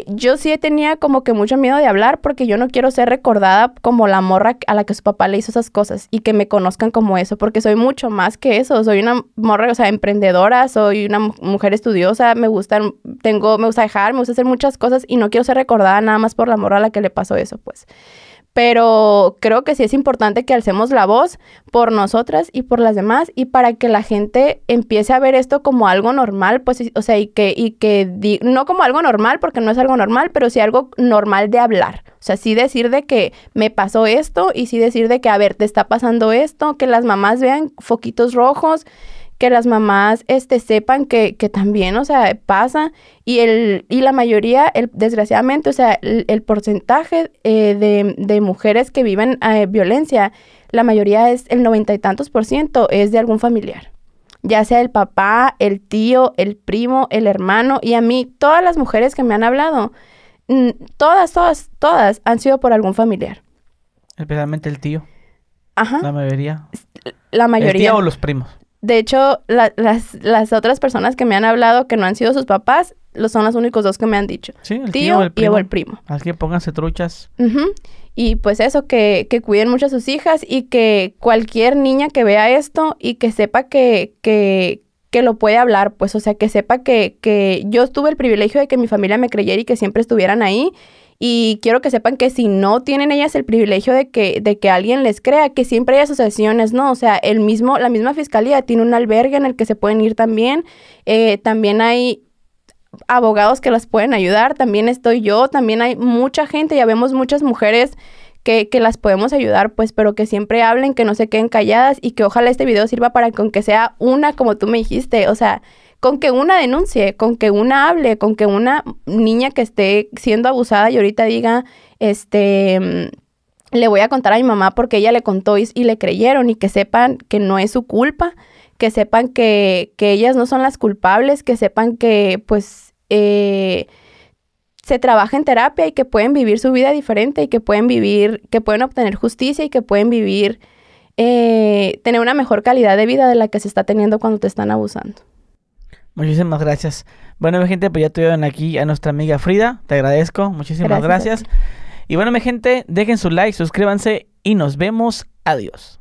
yo sí tenía como que mucho miedo de hablar porque yo no quiero ser recordada como la morra a la que su papá le hizo esas cosas y que me conozcan como eso, porque soy mucho más que eso. Soy una morra, o sea, emprendedora, soy una mujer estudiosa, me gusta viajar, me gusta hacer muchas cosas y no quiero ser recordada nada más por la morra a la que le pasó eso, pues. Pero creo que sí es importante que alcemos la voz por nosotras y por las demás y para que la gente empiece a ver esto como algo normal, pues, o sea, no como algo normal porque no es algo normal, pero sí algo normal de hablar. O sea, sí decir de que me pasó esto y sí decir de que, a ver, te está pasando esto, que las mamás vean foquitos rojos, que las mamás sepan que también, o sea, pasa. Y la mayoría, desgraciadamente, o sea, el porcentaje de mujeres que viven violencia, la mayoría es el 90 y tantos % es de algún familiar. Ya sea el papá, el tío, el primo, el hermano. Y a mí, todas las mujeres que me han hablado, todas han sido por algún familiar. Especialmente el tío. Ajá. La mayoría. La mayoría. ¿El tío o los primos? De hecho, las otras personas que me han hablado que no han sido sus papás, son los únicos dos que me han dicho. Sí, el tío o el primo. Así que pónganse truchas. Y pues eso, que cuiden mucho a sus hijas y que cualquier niña que vea esto y que sepa que lo puede hablar, pues, o sea, que sepa que yo tuve el privilegio de que mi familia me creyera y que siempre estuvieran ahí. Y quiero que sepan que si no tienen ellas el privilegio de que alguien les crea, que siempre hay asociaciones, ¿no? O sea, la misma fiscalía tiene un albergue en el que se pueden ir también. También hay abogados que las pueden ayudar. También estoy yo. También hay mucha gente. Ya vemos muchas mujeres que las podemos ayudar, pues, pero que siempre hablen, que no se queden calladas y que ojalá este video sirva para que aunque sea una, como tú me dijiste, o sea, con que una denuncie, con que una hable, con que una niña que esté siendo abusada y ahorita diga, le voy a contar a mi mamá porque ella le contó y le creyeron, y que sepan que no es su culpa, que sepan que ellas no son las culpables, que sepan que pues se trabaja en terapia y que pueden vivir su vida diferente y que pueden obtener justicia y que pueden vivir, tener una mejor calidad de vida de la que se está teniendo cuando te están abusando. Muchísimas gracias. Bueno, mi gente, pues ya tuvieron aquí a nuestra amiga Frida. Te agradezco. Muchísimas gracias. Y bueno, mi gente, dejen su like, suscríbanse y nos vemos. Adiós.